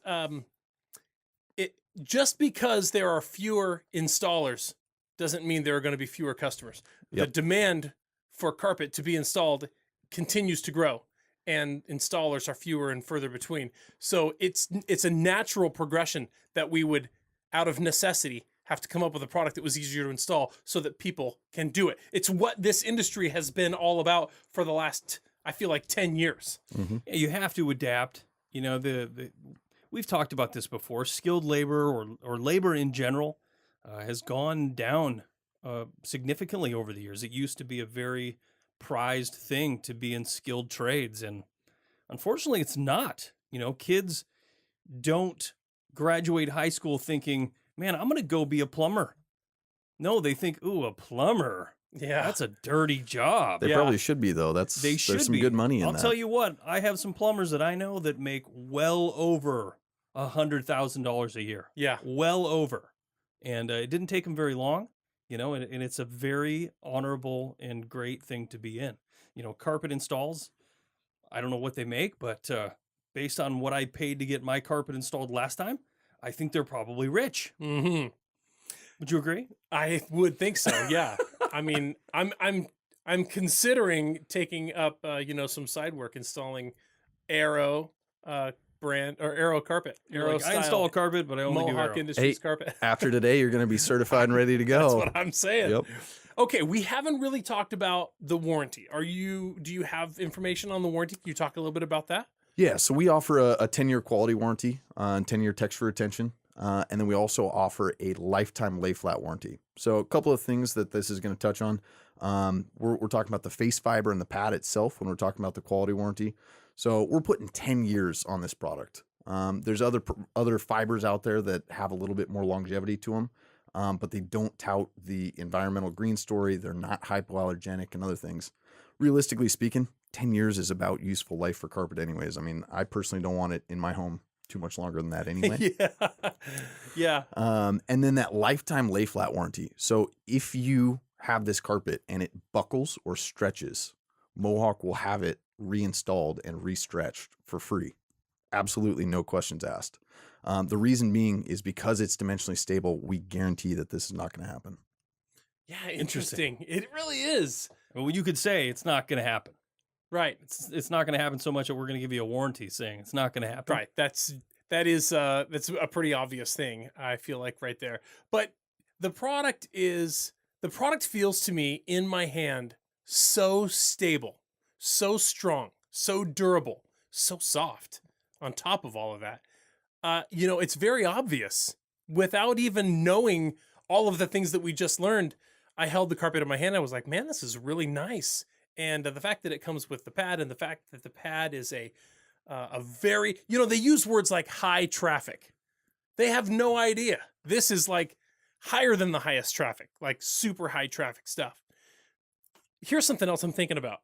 just because there are fewer installers doesn't mean there are going to be fewer customers. Yep. The demand for carpet to be installed continues to grow, and installers are fewer and further between. So it's a natural progression that we would, out of necessity, have to come up with a product that was easier to install so that people can do it. It's what this industry has been all about for the last, I feel like, 10 years. Mm-hmm. You have to adapt. We've talked about this before. Skilled labor or labor in general has gone down significantly over the years. It used to be a very prized thing to be in skilled trades, and unfortunately it's not. Kids don't graduate high school thinking, man, I'm going to go be a plumber. No, they think, ooh, a plumber. Yeah. That's a dirty job. They probably should be, though. There's some good money in I'll that. tell you what, I have some plumbers that I know that make well over $100,000 a year. Yeah. Well over. And it didn't take them very long, and it's a very honorable and great thing to be in. Carpet installs, I don't know what they make, but based on what I paid to get my carpet installed last time, I think they're probably rich. Mm-hmm. Would you agree? I would think so. Yeah. I mean, I'm considering taking up some side work, installing air.o brand or air.o carpet. I install carpet, but I only do Mohawk air.o. Industries carpet. After today, you're going to be certified and ready to go. That's what I'm saying. Yep. Okay, we haven't really talked about the warranty. Do you have information on the warranty? Can you talk a little bit about that? Yeah, so we offer a 10-year quality warranty and 10-year texture retention. And then we also offer a lifetime lay flat warranty. So a couple of things that this is going to touch on. We're talking about the face fiber and the pad itself when we're talking about the quality warranty. So we're putting 10 years on this product. There's other fibers out there that have a little bit more longevity to them, but they don't tout the environmental green story. They're not hypoallergenic and other things. Realistically speaking, 10 years is about useful life for carpet anyways. I mean, I personally don't want it in my home too much longer than that anyway. Yeah. And then that lifetime lay flat warranty. So if you have this carpet and it buckles or stretches, Mohawk will have it reinstalled and restretched for free. Absolutely no questions asked. The reason being is because it's dimensionally stable, we guarantee that this is not going to happen. Yeah, interesting. It really is. Well, you could say it's not going to happen. Right. It's not going to happen so much that we're going to give you a warranty saying it's not going to happen. Right. That's a pretty obvious thing, I feel like, right there. But the product feels to me in my hand so stable, so strong, so durable, so soft on top of all of that. It's very obvious without even knowing all of the things that we just learned. I held the carpet in my hand. I was like, man, this is really nice. And the fact that it comes with the pad, and the fact that the pad is a very, they use words like high traffic. They have no idea. This is like higher than the highest traffic, like super high traffic stuff. Here's something else I'm thinking about.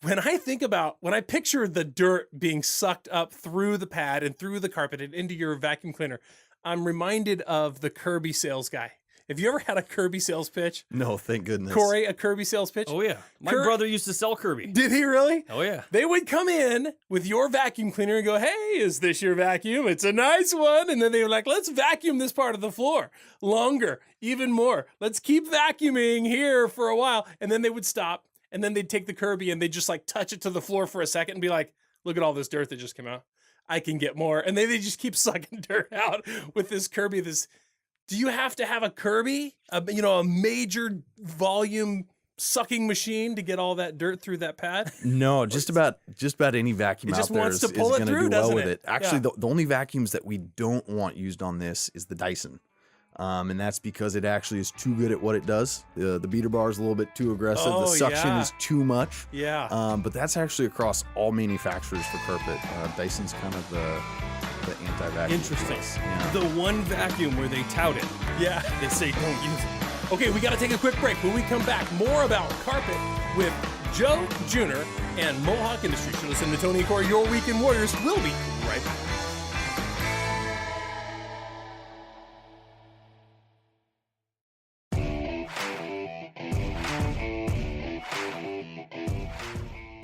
when I picture the dirt being sucked up through the pad and through the carpet and into your vacuum cleaner, I'm reminded of the Kirby sales guy. Have you ever had a Kirby sales pitch? No, thank goodness. Corey, a Kirby sales pitch? Oh yeah, my brother used to sell Kirby. Did he really? Oh yeah. They would come in with your vacuum cleaner and go, "Hey, is this your vacuum? It's a nice one." And then they were like, "Let's vacuum this part of the floor longer, even more. Let's keep vacuuming here for a while." And then they would stop, and then they'd take the Kirby and they'd just like touch it to the floor for a second and be like, "Look at all this dirt that just came out. I can get more." And then they just keep sucking dirt out with this Kirby. Do you have to have a Kirby, a major volume sucking machine to get all that dirt through that pad? No, just about any vacuum It out just there wants is to pull it going to through, do well doesn't with it? it. Actually, Yeah. the only vacuums that we don't want used on this is the Dyson. And that's because it actually is too good at what it does. The beater bar is a little bit too aggressive. Oh, the suction yeah. is too much. Yeah. But that's actually across all manufacturers for carpet. Dyson's kind of the anti-vacuum. Interesting. Yeah. The one vacuum where they tout it. Yeah. They say don't use it. Okay, we got to take a quick break. When we come back, more about carpet with Joe Junor and Mohawk Industries. You listen to Tony and Corey, Your Weekend Warriors. We'll be right back.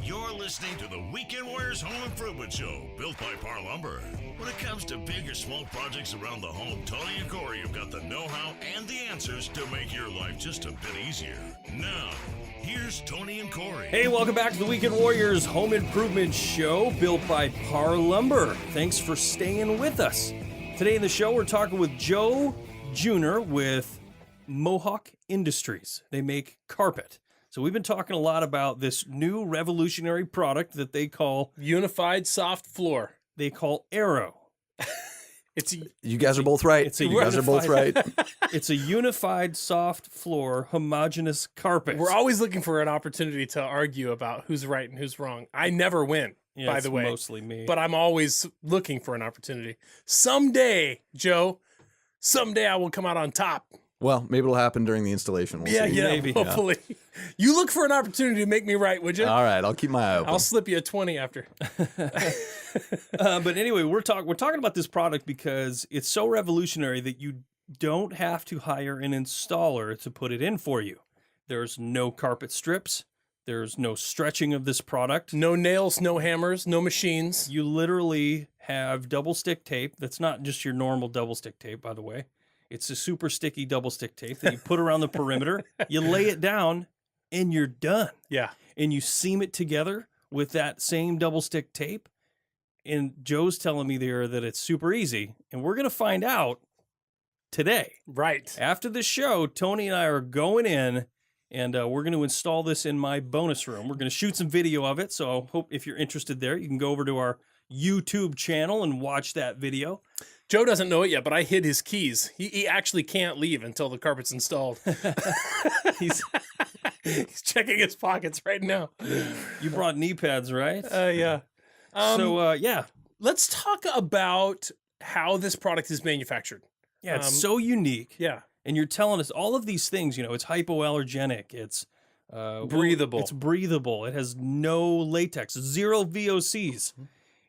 You're listening to the Weekend Warriors Home Improvement Show, built by Parr Lumber. When it comes to big or small projects around the home, Tony and Corey have got the know-how and the answers to make your life just a bit easier. Now, here's Tony and Corey. Hey, welcome back to the Weekend Warriors Home Improvement Show, built by Parr Lumber. Thanks for staying with us. Today in the show, we're talking with Joe Junor with Mohawk Industries. They make carpet. So we've been talking a lot about this new revolutionary product that they call Unified soft floor. air.o. You guys are both right. You guys are both right. It's a unified soft floor homogeneous carpet. We're always looking for an opportunity to argue about who's right and who's wrong. I never win, by it's the way. mostly me. But I'm always looking for an opportunity. Someday, Joe, I will come out on top. Well, maybe it'll happen during the installation. We'll see. Maybe. Hopefully. You look for an opportunity to make me right, would you? All right, I'll keep my eye open. I'll slip you a 20 after. But anyway, we're talking about this product because it's so revolutionary that you don't have to hire an installer to put it in for you. There's no carpet strips. There's no stretching of this product. No nails, no hammers, no machines. You literally have double stick tape. That's not just your normal double stick tape, by the way. It's a super sticky double stick tape that you put around the perimeter. You lay it down and you're done. Yeah. And you seam it together with that same double stick tape. And Joe's telling me there that it's super easy. And we're going to find out today. Right. After the show, Tony and I are going in and we're going to install this in my bonus room. We're going to shoot some video of it. So I hope if you're interested there, you can go over to our YouTube channel and watch that video. Joe doesn't know it yet, but I hid his keys. He actually can't leave until the carpet's installed. He's checking his pockets right now. You brought knee pads, right? Yeah. Yeah. Let's talk about how this product is manufactured. Yeah, it's so unique. Yeah. And you're telling us all of these things, it's hypoallergenic. It's breathable. It's breathable. It has no latex, 0 VOCs.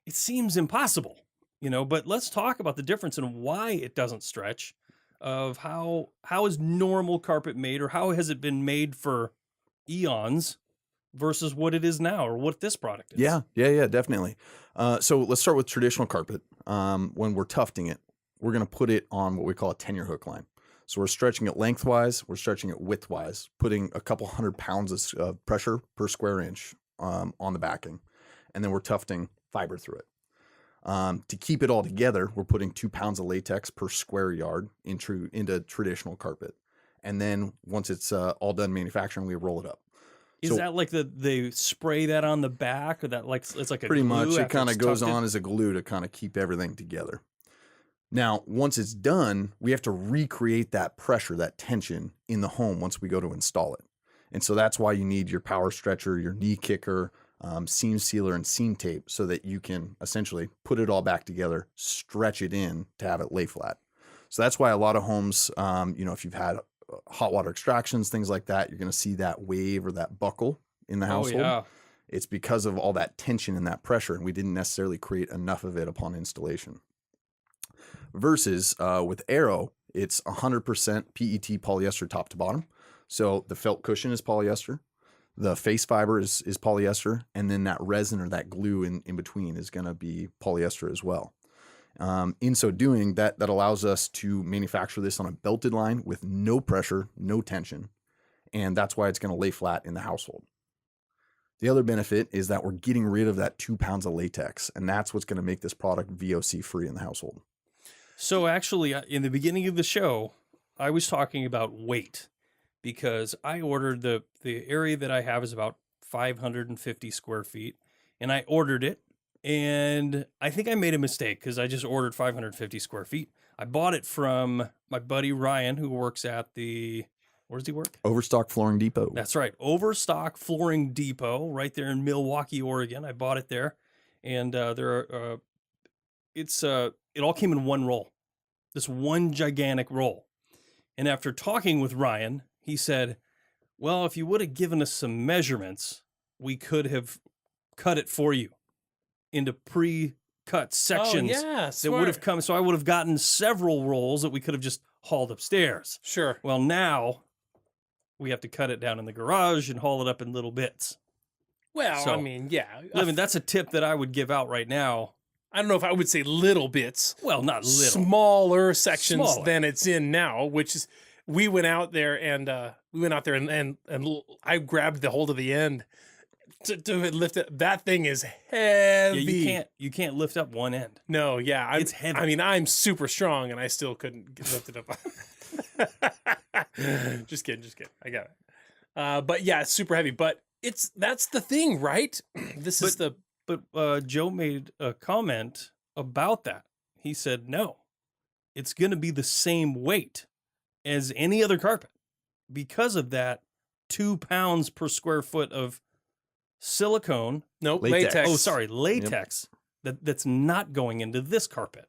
It seems impossible, but let's talk about the difference and why it doesn't stretch, of how is normal carpet made, or how has it been made for eons versus what it is now, or what this product is. Yeah, definitely. So let's start with traditional carpet. When we're tufting it, we're going to put it on what we call a tenure hook line. So we're stretching it lengthwise, we're stretching it widthwise, putting a couple 100 pounds of pressure per square inch on the backing. And then we're tufting fiber through it. To keep it all together, we're putting 2 pounds of latex per square yard into traditional carpet. And then once it's all done manufacturing, we roll it up. Is that like they spray that on the back, or that it's like a pretty glue much? It after kind of it's goes tufted? on as a glue to kind of keep everything together. Now, once it's done, we have to recreate that pressure, that tension in the home once we go to install it. And so that's why you need your power stretcher, your knee kicker, seam sealer, and seam tape, so that you can essentially put it all back together, stretch it in to have it lay flat. So that's why a lot of homes, if you've had hot water extractions, things like that, you're going to see that wave or that buckle in the household. Oh, yeah. It's because of all that tension and that pressure, and we didn't necessarily create enough of it upon installation. Versus with air.o, it's 100% PET polyester top to bottom. So the felt cushion is polyester, the face fiber is polyester, and then that resin or that glue in between is going to be polyester as well. In so doing, that allows us to manufacture this on a belted line with no pressure, no tension, and that's why it's going to lay flat in the household. The other benefit is that we're getting rid of that 2 pounds of latex, and that's what's going to make this product VOC free in the household. So actually, in the beginning of the show, I was talking about weight because I ordered the area that I have is about 550 square feet, and I ordered it, and I think I made a mistake because I just ordered 550 square feet. I bought it from my buddy Ryan, who works at where does he work? Overstock Flooring Depot. That's right. Overstock Flooring Depot, right there in Milwaukee, Oregon. I bought it there, and it all came in one roll, this one gigantic roll. And after talking with Ryan, he said, well, if you would have given us some measurements, we could have cut it for you into pre-cut sections that would have come. So I would have gotten several rolls that we could have just hauled upstairs. Sure. Well, now we have to cut it down in the garage and haul it up in little bits. Well, So, I mean, yeah. I mean, that's a tip that I would give out right now. I don't know if I would say little bits. Well, not little. Smaller sections Smaller. than it's in now, which is, we went out there and I grabbed the hold of the end to lift it. That thing is heavy. Yeah, you can't lift up one end. No, yeah. It's heavy. I mean, I'm super strong and I still couldn't lift it up. Just kidding. I got it. But yeah, it's super heavy. But that's the thing, right? But Joe made a comment about that. He said, no, it's going to be the same weight as any other carpet because of that 2 pounds per square foot of silicone. No, Latex. latex. Oh, sorry, latex that's not going into this carpet.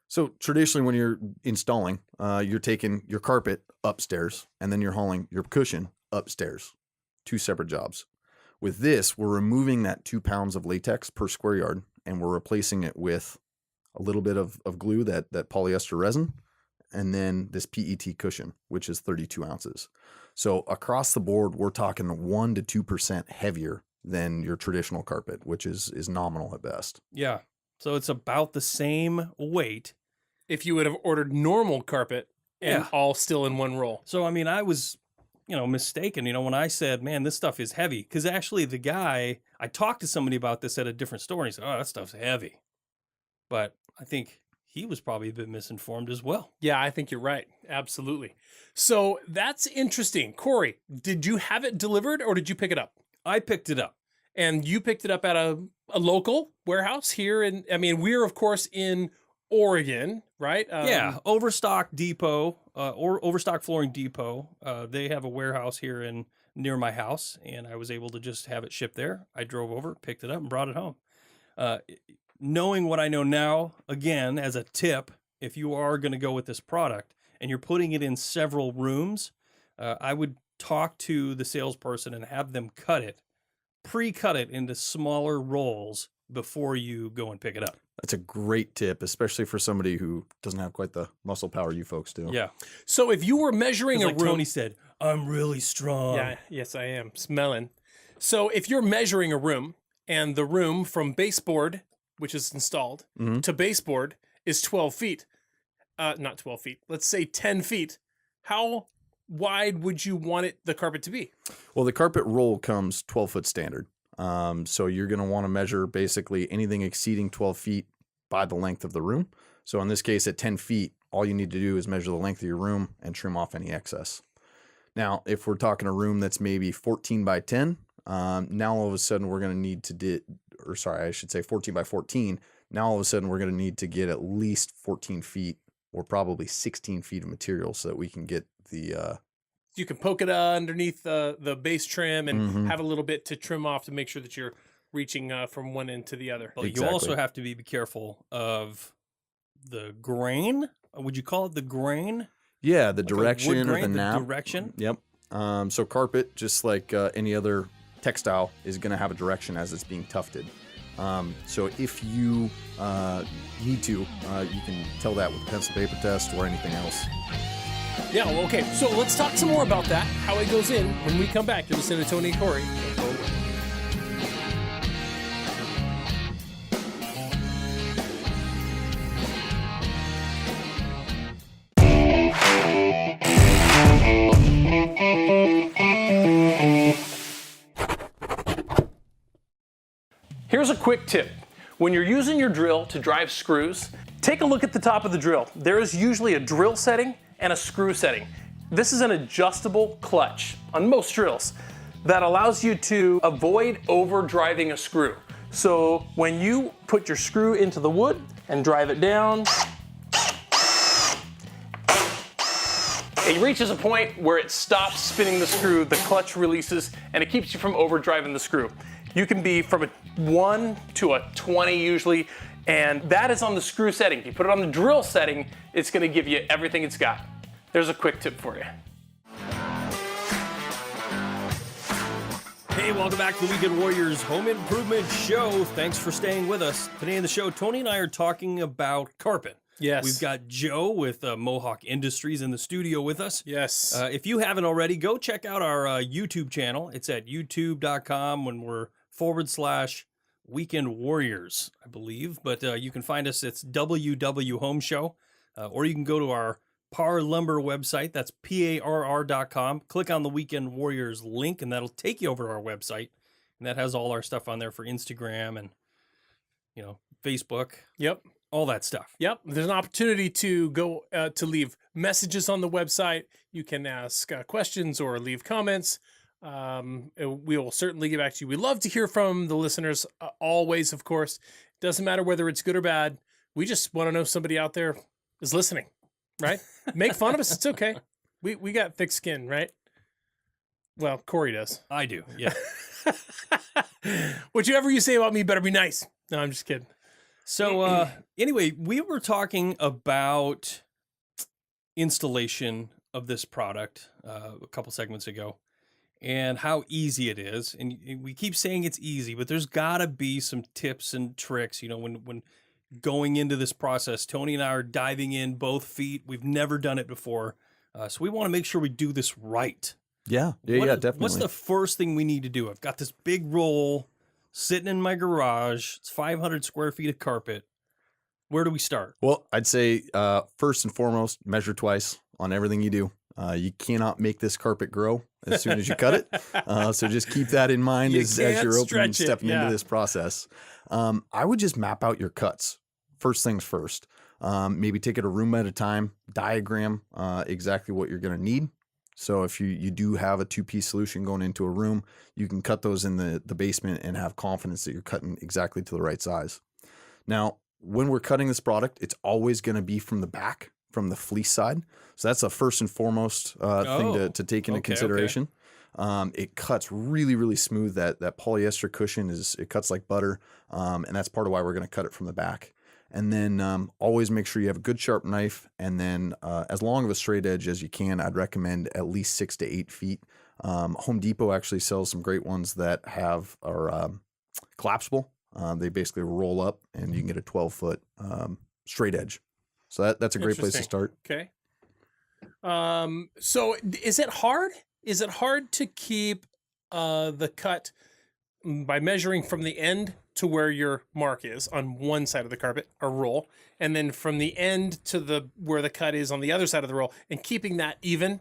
So traditionally when you're installing, you're taking your carpet upstairs and then you're hauling your cushion upstairs. 2 separate jobs. With this, we're removing that 2 pounds of latex per square yard and we're replacing it with a little bit of glue, that polyester resin, and then this PET cushion, which is 32 ounces. So across the board, we're talking 1 to 2% heavier than your traditional carpet, which is nominal at best. Yeah. So it's about the same weight. If you would have ordered normal carpet and all still in one roll. So, I mean, I was, mistaken, when I said, man, this stuff is heavy. Because actually I talked to somebody about this at a different store and he said, oh, that stuff's heavy. But I think he was probably a bit misinformed as well. Yeah, I think you're right. Absolutely. So that's interesting. Corey, did you have it delivered or did you pick it up? I picked it up. And you picked it up at a local warehouse here we're of course in Oregon, right? Overstock Depot, or Overstock Flooring Depot. They have a warehouse here near my house, and I was able to just have it shipped there. I drove over, picked it up, and brought it home. Knowing what I know now, again, as a tip, if you are going to go with this product and you're putting it in several rooms, I would talk to the salesperson and have them pre-cut it into smaller rolls before you go and pick it up. That's a great tip, especially for somebody who doesn't have quite the muscle power you folks do. Yeah. So if you were measuring a like room, Tony said, I'm really strong. Yeah, yes, I am smelling. So if you're measuring a room and the room from baseboard, which is installed, to baseboard is 12 feet, not 12 feet, let's say 10 feet, how wide would you want the carpet to be? Well, the carpet roll comes 12-foot standard. So you're going to want to measure basically anything exceeding 12 feet by the length of the room. So in this case, at 10 feet, all you need to do is measure the length of your room and trim off any excess. Now, if we're talking a room that's maybe 14 by 10, now all of a sudden we're going to need to 14 by 14. Now all of a sudden we're going to need to get at least 14 feet or probably 16 feet of material so that we can get the you can poke it underneath the base trim and have a little bit to trim off to make sure that you're reaching from one end to the other. Well, you also have to be careful of the grain. Would you call it the grain? Yeah, the Like direction or the nap. direction. Yep. So carpet, just like any other textile is going to have a direction as it's being tufted. So if you need to, you can tell that with a pencil paper test or anything else. Yeah, well, okay. So let's talk some more about that, how it goes in when we come back. You're listening to Tony and Corey. Here's a quick tip. When you're using your drill to drive screws, take a look at the top of the drill. There is usually a drill setting and a screw setting. This is an adjustable clutch on most drills that allows you to avoid overdriving a screw. So when you put your screw into the wood and drive it down, it reaches a point where it stops spinning the screw, the clutch releases, and it keeps you from overdriving the screw. You can be from a 1 to a 20 usually, and that is on the screw setting. If you put it on the drill setting, it's gonna give you everything it's got. There's a quick tip for you. Hey, welcome back to the Weekend Warriors Home Improvement Show. Thanks for staying with us. Today in the show, Tony and I are talking about carpet. Yes. We've got Joe with Mohawk Industries in the studio with us. Yes. If you haven't already, go check out our YouTube channel. It's at youtube.com when we're /Weekend Warriors, I believe. But you can find us, it's WW Home Show. Or you can go to our Parr Lumber website. That's PARR.com. Click on the Weekend Warriors link, and that'll take you over to our website. And that has all our stuff on there for Instagram and, Facebook. Yep. All that stuff. Yep. There's an opportunity to go to leave messages on the website. You can ask questions or leave comments. We will certainly get back to you. We love to hear from the listeners always, of course. Doesn't matter whether it's good or bad. We just want to know somebody out there is listening, right? Make fun of us. It's okay. We got thick skin, right? Well, Corey does. I do, yeah. Whatever you say about me better be nice. No, I'm just kidding. So anyway, we were talking about installation of this product a couple segments ago and how easy it is. And we keep saying it's easy, but there's got to be some tips and tricks. When going into this process, Tony and I are diving in both feet. We've never done it before. So we want to make sure we do this right. Yeah, definitely. What's the first thing we need to do? I've got this big roll sitting in my garage. It's 500 square feet of carpet. Where do we start? Well, I'd say first and foremost, measure twice on everything you do. You cannot make this carpet grow as soon as you cut it. So just keep that in mind as you're stepping into this process. I would just map out your cuts. First things first. Maybe take it a room at a time, diagram exactly what you're going to need. So if you do have a two-piece solution going into a room, you can cut those in the basement and have confidence that you're cutting exactly to the right size. Now, when we're cutting this product, it's always going to be from the back, from the fleece side. So that's a first and foremost thing to take into consideration. Okay. It cuts really, really smooth. That polyester cushion it cuts like butter, and that's part of why we're going to cut it from the back. And then always make sure you have a good sharp knife, and then as long of a straight edge as you can. I'd recommend at least 6 to 8 feet. Home Depot actually sells some great ones that are collapsible. They basically roll up, and you can get a 12-foot straight edge. So that's a great place to start. Okay. So is it hard? Is it hard to keep the cut by measuring from the end to where your mark is on one side of the carpet, or roll, and then from the end to where the cut is on the other side of the roll, and keeping that even?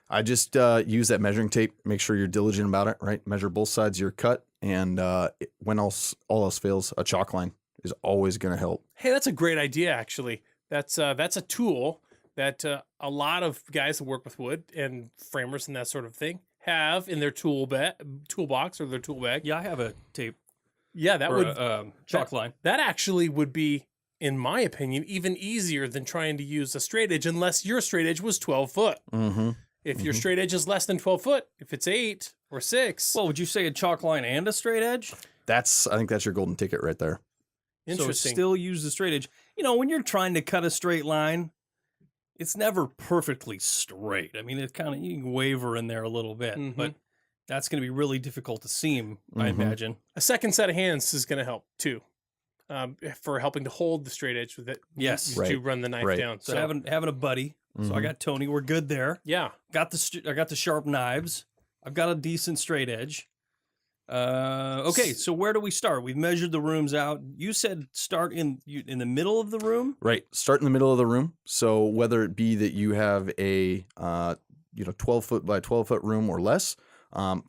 I just use that measuring tape. Make sure you're diligent about it, right? Measure both sides of your cut, and when all else fails, a chalk line is always going to help. Hey, that's a great idea, actually. That's a tool that a lot of guys that work with wood and framers and that sort of thing have in their toolbox or their tool bag. Yeah, I have a tape. Yeah, that would chalk line. That actually would be, in my opinion, even easier than trying to use a straight edge, unless your straight edge was 12 foot. Mm-hmm. If your straight edge is less than 12 foot, if it's 8 or 6. Well, would you say a chalk line and a straight edge? I think that's your golden ticket right there. Interesting. So still use the straight edge. When you're trying to cut a straight line, it's never perfectly straight. I mean, it's kind of, you can waver in there a little bit, but That's going to be really difficult to seam, I imagine. A second set of hands is going to help too, for helping to hold the straight edge with it. Yes. to run the knife down. So having a buddy. So I got Tony. We're good there. Yeah. I got the sharp knives. I've got a decent straight edge. Okay, so where do we start? We've measured the rooms out. You said start in the middle of the room. Right. Start in the middle of the room. So whether it be that you have a 12-foot by 12-foot room or less,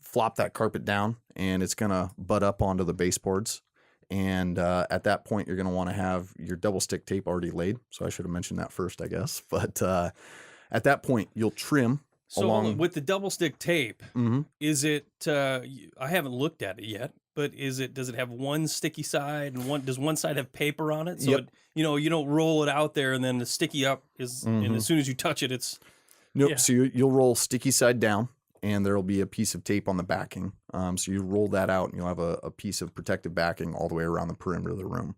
flop that carpet down, and it's gonna butt up onto the baseboards. And at that point, you're gonna want to have your double stick tape already laid. So I should have mentioned that first, I guess. But at that point, you'll trim. So with the double stick tape, is it? I haven't looked at it yet, but does it have one sticky side and does one side have paper on it? So Yep. you don't roll it out there and then the sticky up is, and as soon as you touch it, it's. Nope. Yeah. So you'll roll sticky side down, and there'll be a piece of tape on the backing. So you roll that out, and you'll have a piece of protective backing all the way around the perimeter of the room.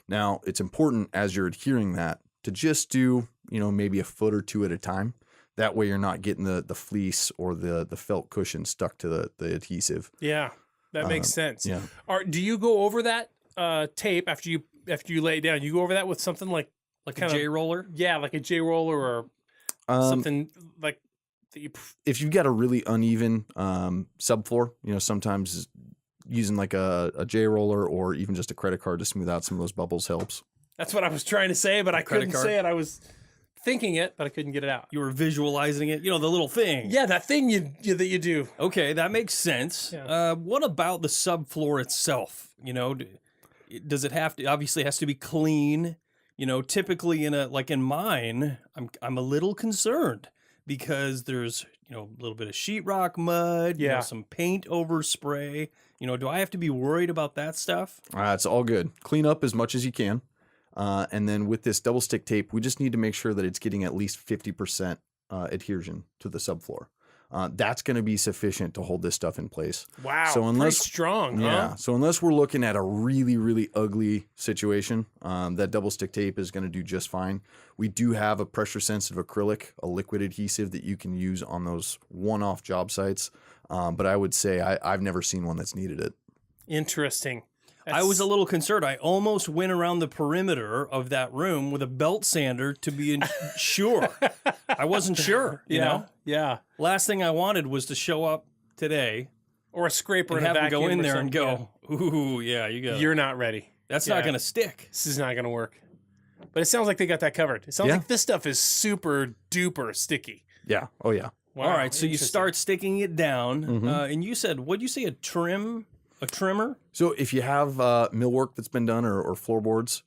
Now, it's important as you're adhering that to just do maybe a foot or two at a time. That way you're not getting the fleece or the felt cushion stuck to the adhesive. Yeah, that makes sense. Yeah. Do you go over that tape after you lay it down? You go over that with something like A kind J roller? Yeah, like a J roller or something like that you. If you've got a really uneven subfloor, sometimes using like a J roller or even just a credit card to smooth out some of those bubbles helps. That's what I was trying to say, but I credit couldn't card? say it. I was thinking it, but I couldn't get it out. You were visualizing it, the little thing. Yeah, that thing that you do. Okay, that makes sense. Yeah. What about the subfloor itself? Does it have to? Obviously, it has to be clean. Typically in mine, I'm a little concerned because there's a little bit of sheetrock mud, Yeah. some paint overspray. Do I have to be worried about that stuff? It's all good. Clean up as much as you can. And then with this double stick tape, we just need to make sure that it's getting at least 50% adhesion to the subfloor. That's going to be sufficient to hold this stuff in place. Wow, So unless pretty strong, Yeah. huh? So unless we're looking at a really, really ugly situation, that double stick tape is going to do just fine. We do have a pressure sensitive acrylic, a liquid adhesive that you can use on those one-off job sites. But I would say I've never seen one that's needed it. Interesting. I was a little concerned. I almost went around the perimeter of that room with a belt sander to be sure. I wasn't sure. Yeah. Last thing I wanted was to show up today Or a scraper and and a have them vacuum go in or there and something. go, ooh, yeah, you got. You're not ready. That's Yeah. not going to stick. This is not going to work. But it sounds like they got that covered. It sounds Yeah. like this stuff is super duper sticky. Yeah. Oh, yeah. Wow, All right, so you interesting. start sticking it down, and you said, what'd you say, a trimmer? So if you have millwork that's been done or floorboards,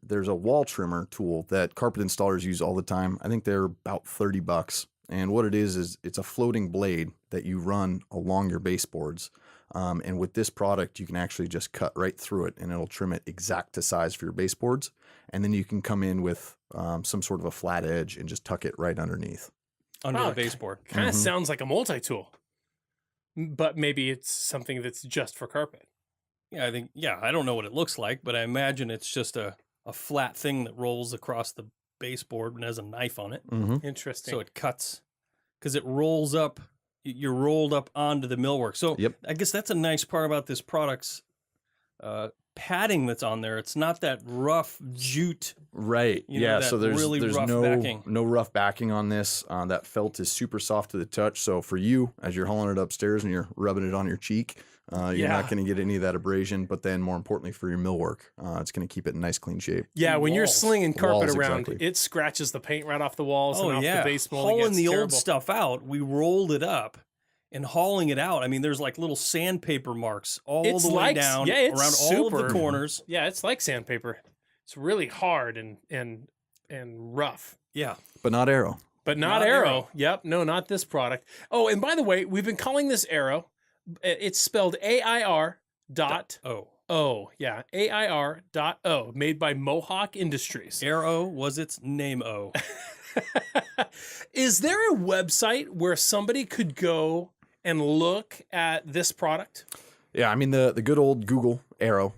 there's a wall trimmer tool that carpet installers use all the time. I think they're about $30. And what it is it's a floating blade that you run along your baseboards. And with this product, you can actually just cut right through it and it'll trim it exact to size for your baseboards. And then you can come in with some sort of a flat edge and just tuck it right underneath. Under Wow, the baseboard. Kind of sounds like a multi-tool. But maybe it's something that's just for carpet. Yeah, I don't know what it looks like, but I imagine it's just a flat thing that rolls across the baseboard and has a knife on it. Interesting. So it cuts, because it rolls up, you're rolled up onto the millwork. So Yep. I guess that's a nice part about this product's padding that's on there. It's not that rough jute. Right. that So there's really rough no backing. no rough backing on this. That felt is super soft to the touch. So for you, as you're hauling it upstairs and you're rubbing it on your cheek, you're Yeah. not going to get any of that abrasion. But then more importantly for your millwork, it's going to keep it in nice clean shape. yeah, when you're walls. slinging carpet Walls, around, exactly. it scratches the paint right off the walls and Oh off yeah, the base mold. hauling It's the old terrible. stuff out. We rolled it up. And hauling it out, I mean, there's like little sandpaper marks all It's the way like- down yeah, it's around all of super- the corners. Yeah, it's like sandpaper. It's really hard and rough. Yeah. But not arrow. But not Not Aero. Aero. Yep, no, not this product. Oh, and by the way, we've been calling this Aero. It's spelled AIR dot Oh. O. Yeah, AIR dot O, made by Mohawk Industries. Air.o was its name-o. Is there a website where somebody could go and look at this product? Yeah, I mean the good old Google Arrow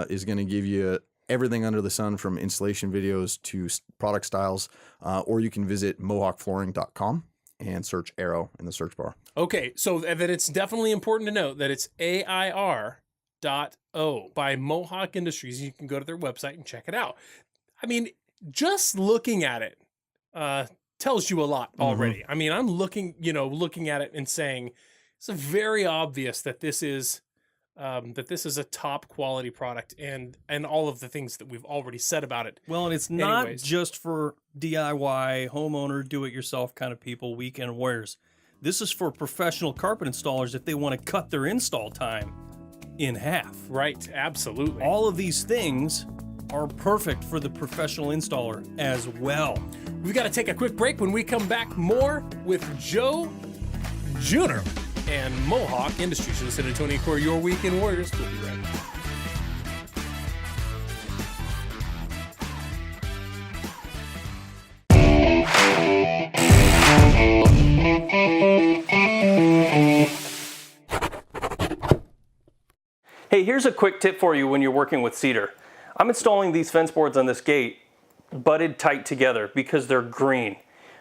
is going to give you everything under the sun from installation videos to product styles, or you can visit mohawkflooring.com and search air.o in the search bar. Okay, so then it's definitely important to note that it's air.o by Mohawk Industries. You can go to their website and check it out. I mean, just looking at it tells you a lot already. I mean, I'm looking at it and saying it's very obvious that this is a top quality product, and all of the things that we've already said about it. Well, and it's not just for DIY, homeowner, do-it-yourself kind of people, weekend warriors. This is for professional carpet installers if they want to cut their install time in half. Right, absolutely. All of these things are perfect for the professional installer as well. We've got to take a quick break. When we come back, more with Joe Junor and Mohawk Industries. Listen to Tony and Corey, your Weekend Warriors. We'll be right back. Hey, here's a quick tip for you when you're working with cedar. I'm installing these fence boards on this gate butted tight together because they're green.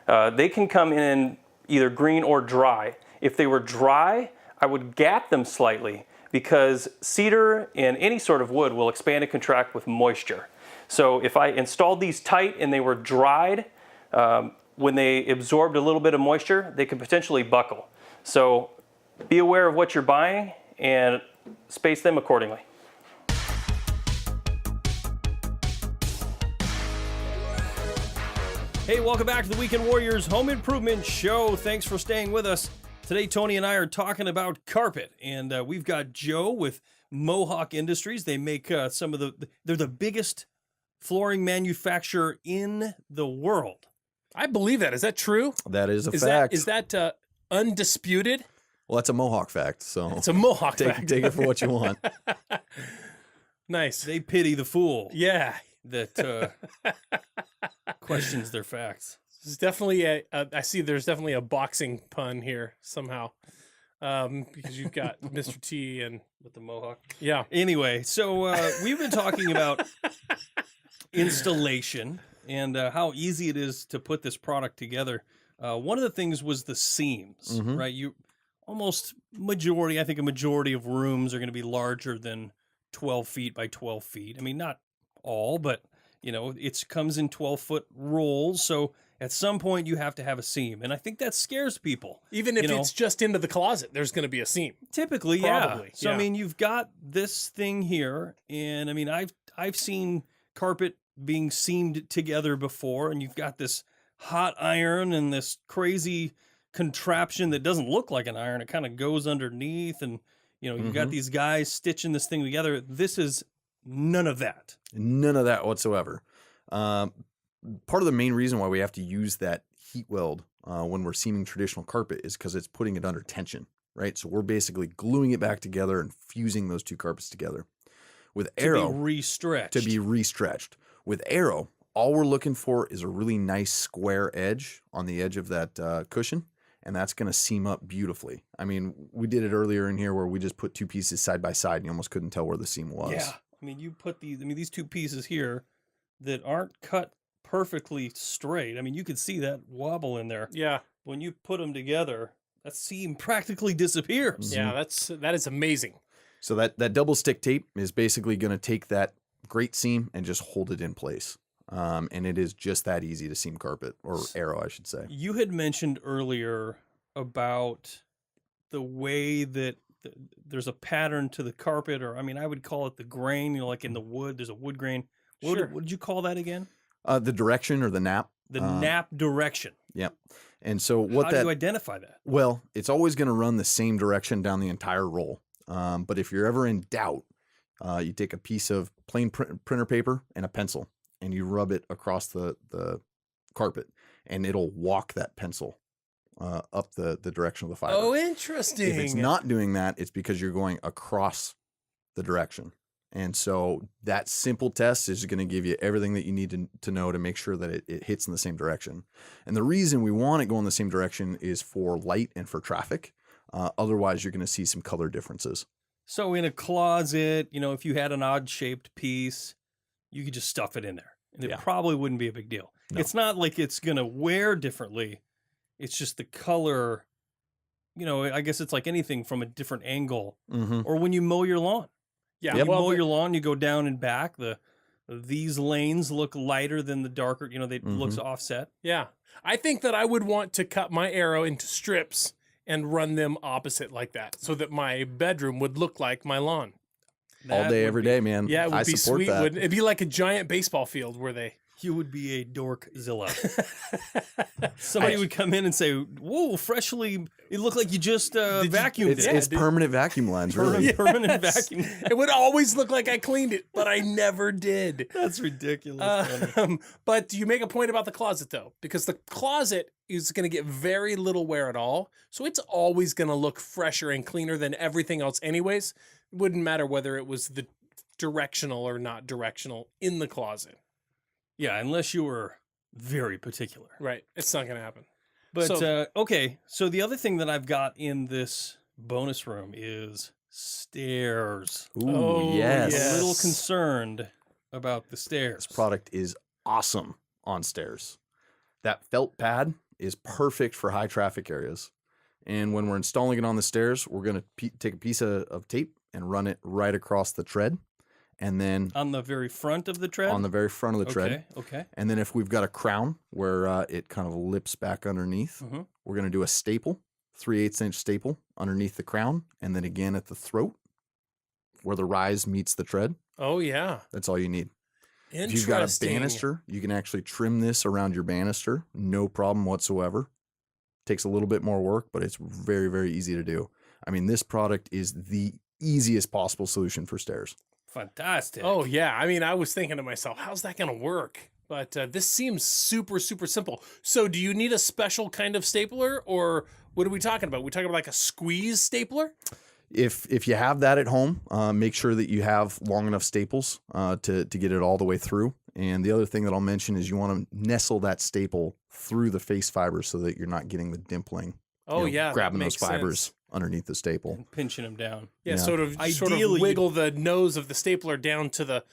They can come in either green or dry. If they were dry, I would gap them slightly because cedar and any sort of wood will expand and contract with moisture. So if I installed these tight and they were dried, when they absorbed a little bit of moisture, they could potentially buckle. So be aware of what you're buying and space them accordingly. Hey, welcome back to the Weekend Warriors Home Improvement Show. Thanks for staying with us. Today, Tony and I are talking about carpet, and we've got Joe with Mohawk Industries. They make they're the biggest flooring manufacturer in the world. I believe that. Is that true? That is a fact. Is that undisputed? Well, that's a Mohawk fact. So It's a Mohawk fact. take it for what you want. Nice. They pity the fool Yeah. that questions their facts. There's definitely I see there's definitely a boxing pun here somehow. Because you've got Mr. T and With the Mohawk. yeah. Anyway, so we've been talking about installation and how easy it is to put this product together. One of the things was the seams, right? I think a majority of rooms are going to be larger than 12 feet by 12 feet. I mean, not all, but it comes in 12-foot rolls. So at some point you have to have a seam. And I think that scares people. Even if it's just into the closet, there's going to be a seam. Typically, Probably, yeah. So, yeah. I mean, you've got this thing here. And I mean, I've seen carpet being seamed together before. And you've got this hot iron and this crazy contraption that doesn't look like an iron. It kind of goes underneath. And, you've got these guys stitching this thing together. This is none of that. None of that whatsoever. Part of the main reason why we have to use that heat weld when we're seaming traditional carpet is because it's putting it under tension, right? So we're basically gluing it back together and fusing those two carpets together. With air.o, To be re-stretched. With air.o, all we're looking for is a really nice square edge on the edge of that cushion, and that's going to seam up beautifully. I mean, we did it earlier in here where we just put two pieces side by side and you almost couldn't tell where the seam was. Yeah. I mean, you put these two pieces here that aren't cut perfectly straight. I mean, you could see that wobble in there. Yeah. When you put them together, that seam practically disappears. Yeah, that is amazing. So that double stick tape is basically going to take that great seam and just hold it in place. And it is just that easy to seam carpet, or air.o, I should say. You had mentioned earlier about the way that there's a pattern to the carpet, or I mean, I would call it the grain, like in the wood, there's a wood grain. What did you call that again? The direction or the nap. The nap direction. Yep. And so How do you identify that? Well, it's always going to run the same direction down the entire roll. But if you're ever in doubt, you take a piece of plain printer paper and a pencil, and you rub it across the carpet, and it'll walk that pencil up the direction of the fiber. Oh, interesting. If it's not doing that, it's because you're going across the direction. And so that simple test is going to give you everything that you need to know to make sure that it hits in the same direction. And the reason we want it going the same direction is for light and for traffic. Otherwise, you're going to see some color differences. So in a closet, if you had an odd-shaped piece, you could just stuff it in there. And it probably wouldn't be a big deal. No. It's not like it's going to wear differently. It's just the color. You know, I guess it's like anything from a different angle. Mm-hmm. Or when you mow your lawn. Yeah. You Well, mow your lawn, you go down and back. These lanes look lighter than the darker. You know, they looks offset. yeah. I think that I would want to cut my arrow into strips and run them opposite like that, so that my bedroom would look like my lawn. All That day, would every be- day, man. Yeah, it would I be support sweet. that. Wouldn't it? It'd be like a giant baseball field where they. You would be a dorkzilla. Somebody would come in and say, "Whoa, freshly! It looked like you just vacuumed It's, it." it's permanent vacuum lines, really. Permanent Yes. vacuum. It would always look like I cleaned it, but I never did. That's ridiculous. Tony. But you make a point about the closet, though, because the closet is going to get very little wear at all. So it's always going to look fresher and cleaner than everything else, anyways. It wouldn't matter whether it was the directional or not directional in the closet. Yeah, unless you were very particular. Right. It's not going to happen. But So- okay, so the other thing that I've got in this bonus room is stairs. Ooh, Oh, yes. A little Yes. concerned about the stairs. This product is awesome on stairs. That felt pad is perfect for high traffic areas. And when we're installing it on the stairs, we're going to take a piece of tape and run it right across the tread. And then On the very front of the tread? on the very front of the tread. Okay. And then if we've got a crown where it kind of lips back underneath, Mhm. we're going to do a staple, 3/8 inch staple underneath the crown. And then again at the throat where the rise meets the tread. Oh, yeah. That's all you need. If Interesting. you've got a banister, you can actually trim this around your banister. No problem whatsoever. Takes a little bit more work, but it's very, very easy to do. I mean, this product is the easiest possible solution for stairs. Fantastic. Oh, yeah. I mean, I was thinking to myself, how's that going to work? But this seems super, super simple. So do you need a special kind of stapler, or what are we talking about? We talking about like a squeeze stapler? If you have that at home, make sure that you have long enough staples to get it all the way through. And the other thing that I'll mention is you want to nestle that staple through the face fibers so that you're not getting the dimpling. Oh, yeah. that grabbing those makes fibers sense. underneath the staple. And pinching them down. Yeah, Yeah. sort of Ideally- wiggle the nose of the stapler down to the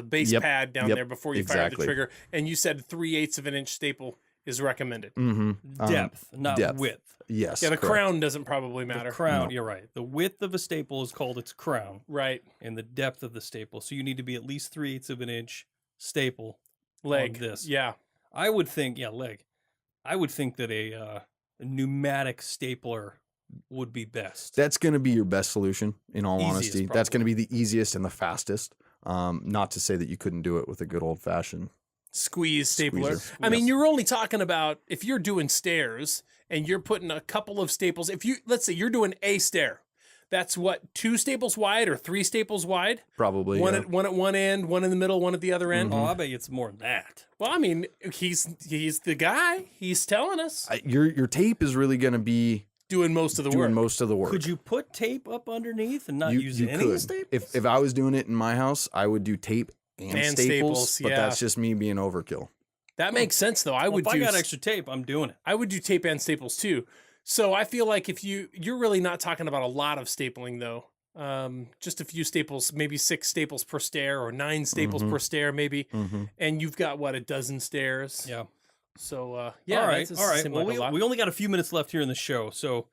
base Yep, pad down yep, there before you fire the exactly. trigger. And you said 3/8 of an inch staple is recommended. Mm-hmm. Depth, not depth. width. Yes. Yeah, the correct. crown doesn't probably matter. The crown, No. you're right. The width of a staple is called its crown, Right. and the depth of the staple. So you need to be at least 3/8 of an inch staple. Leg. On this. Yeah. I would think, leg. I would think that a pneumatic stapler would be best. That's going to be your best solution, in all Easiest, honesty. That's going to be the easiest and the fastest. Not to say that you couldn't do it with a good old fashioned. Squeeze stapler. Squeezer. I mean, Yes. you're only talking about if you're doing stairs and you're putting a couple of staples. If you, let's say you're doing a stair, that's what, 2 staples wide or 3 staples wide? Probably. One yeah. at one end, one in the middle, one at the other end. Oh, I bet you it's more than that. Well, I mean, he's the guy. He's telling us Your tape is really going to be doing most of the doing work. most of the work. Could you put tape up underneath and not You- use you any could. staples? If I was doing it in my house, I would do tape and, And staples, staples, but yeah. that's just me being overkill. That makes sense, though. Well, if I got extra tape, I'm doing it. I would do tape and staples too. So I feel like if you're really not talking about a lot of stapling though. Just a few staples, maybe 6 staples per stair or 9 staples Mhm. per stair, maybe. Mm-hmm. And you've got what, a dozen stairs. Yeah. So yeah, all right. that doesn't All right. seem Well, like a lot. we only got a few minutes left here in the show, so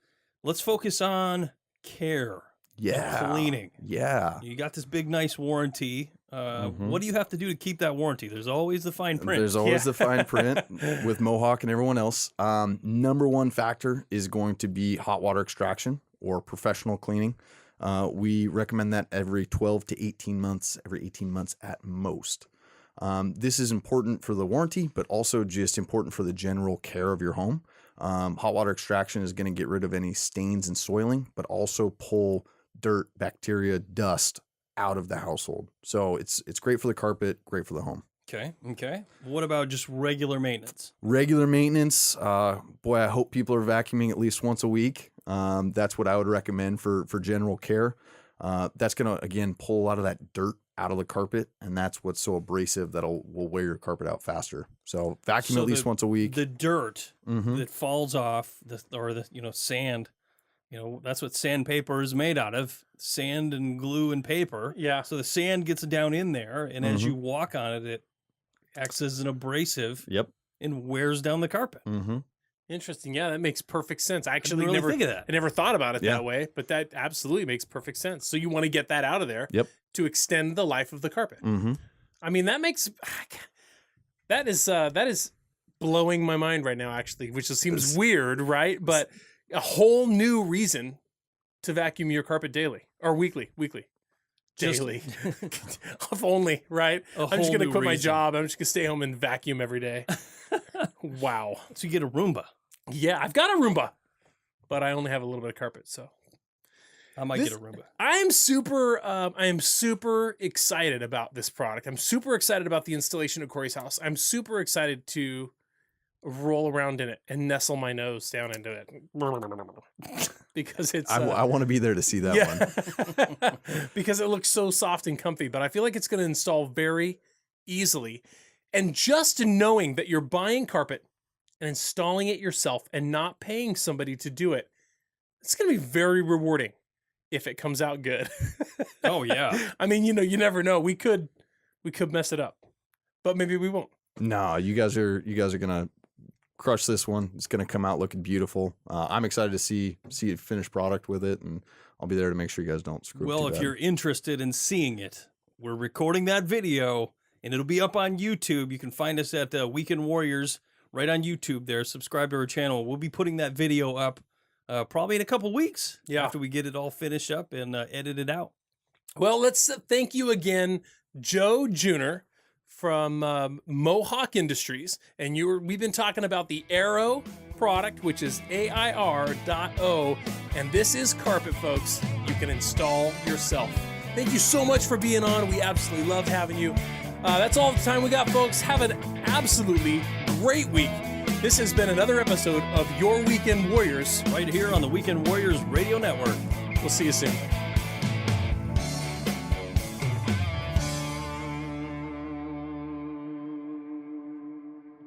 let's focus on care. and Yeah. cleaning. Yeah. You got this big, nice warranty. Mhm. What do you have to do to keep that warranty? There's always the fine print. There's always Yeah. the fine print with Mohawk and everyone else. Number one factor is going to be hot water extraction or professional cleaning. We recommend that every 12 to 18 months, every 18 months at most. This is important for the warranty, but also just important for the general care of your home. Hot water extraction is going to get rid of any stains and soiling, but also pull dirt, bacteria, dust out of the household. So it's great for the carpet, great for the home. Okay. What about just regular maintenance? Regular maintenance, boy, I hope people are vacuuming at least once a week. That's what I would recommend for general care. That's going to, again, pull a lot of that dirt out of the carpet, and that's what's so abrasive that will wear your carpet out faster. So vacuum So at least once a week. The dirt Mhm. that falls off, or the sand. That's what sandpaper is made out of: sand and glue and paper. Yeah. So the sand gets down in there, and as Mhm. you walk on it, it acts as an abrasive Yep. and wears down the carpet. Mm-hmm. Interesting. Yeah, that makes perfect sense. I actually really never think of that. I never thought about it Yeah. that way, but that absolutely makes perfect sense. So you want to get that out of there Yep. to extend the life of the carpet. Mm-hmm. I mean, that is blowing my mind right now, actually, which just seems weird, right? But a whole new reason to vacuum your carpet daily or weekly. Just- Daily. If only, right? A I'm just whole going to new quit my reason. job. I'm just going to stay home and vacuum every day. Wow. So you get a Roomba. Yeah, I've got a Roomba, but I only have a little bit of carpet, so. I might This- get a Roomba. I am super excited about this product. I'm super excited about the installation at Corey's house. I'm super excited to roll around in it and nestle my nose down into it because it's. I want to be there to see that one. Because it looks so soft and comfy, but I feel like it's going to install very easily. And just knowing that you're buying carpet and installing it yourself and not paying somebody to do it, it's going to be very rewarding if it comes out good. Oh, yeah. I mean, you never know. We could mess it up, but maybe we won't. No, you guys are gonna crush this one. It's gonna come out looking beautiful. I'm excited to see a finished product with it, and I'll be there to make sure you guys don't screw up Well, too if bad. you're interested in seeing it, we're recording that video, and it'll be up on YouTube. You can find us at Weekend Warriors right on YouTube there. Subscribe to our channel. We'll be putting that video up probably in a couple weeks after we get it all finished up and edited out. Well, let's thank you again, Joe Junor from Mohawk Industries. And we've been talking about the air.o product, which is air.o. And this is carpet, folks. You can install yourself. Thank you so much for being on. We absolutely love having you. That's all the time we got, folks. Have an absolutely great week. This has been another episode of Your Weekend Warriors. Right here on the Weekend Warriors Radio Network. We'll see you soon.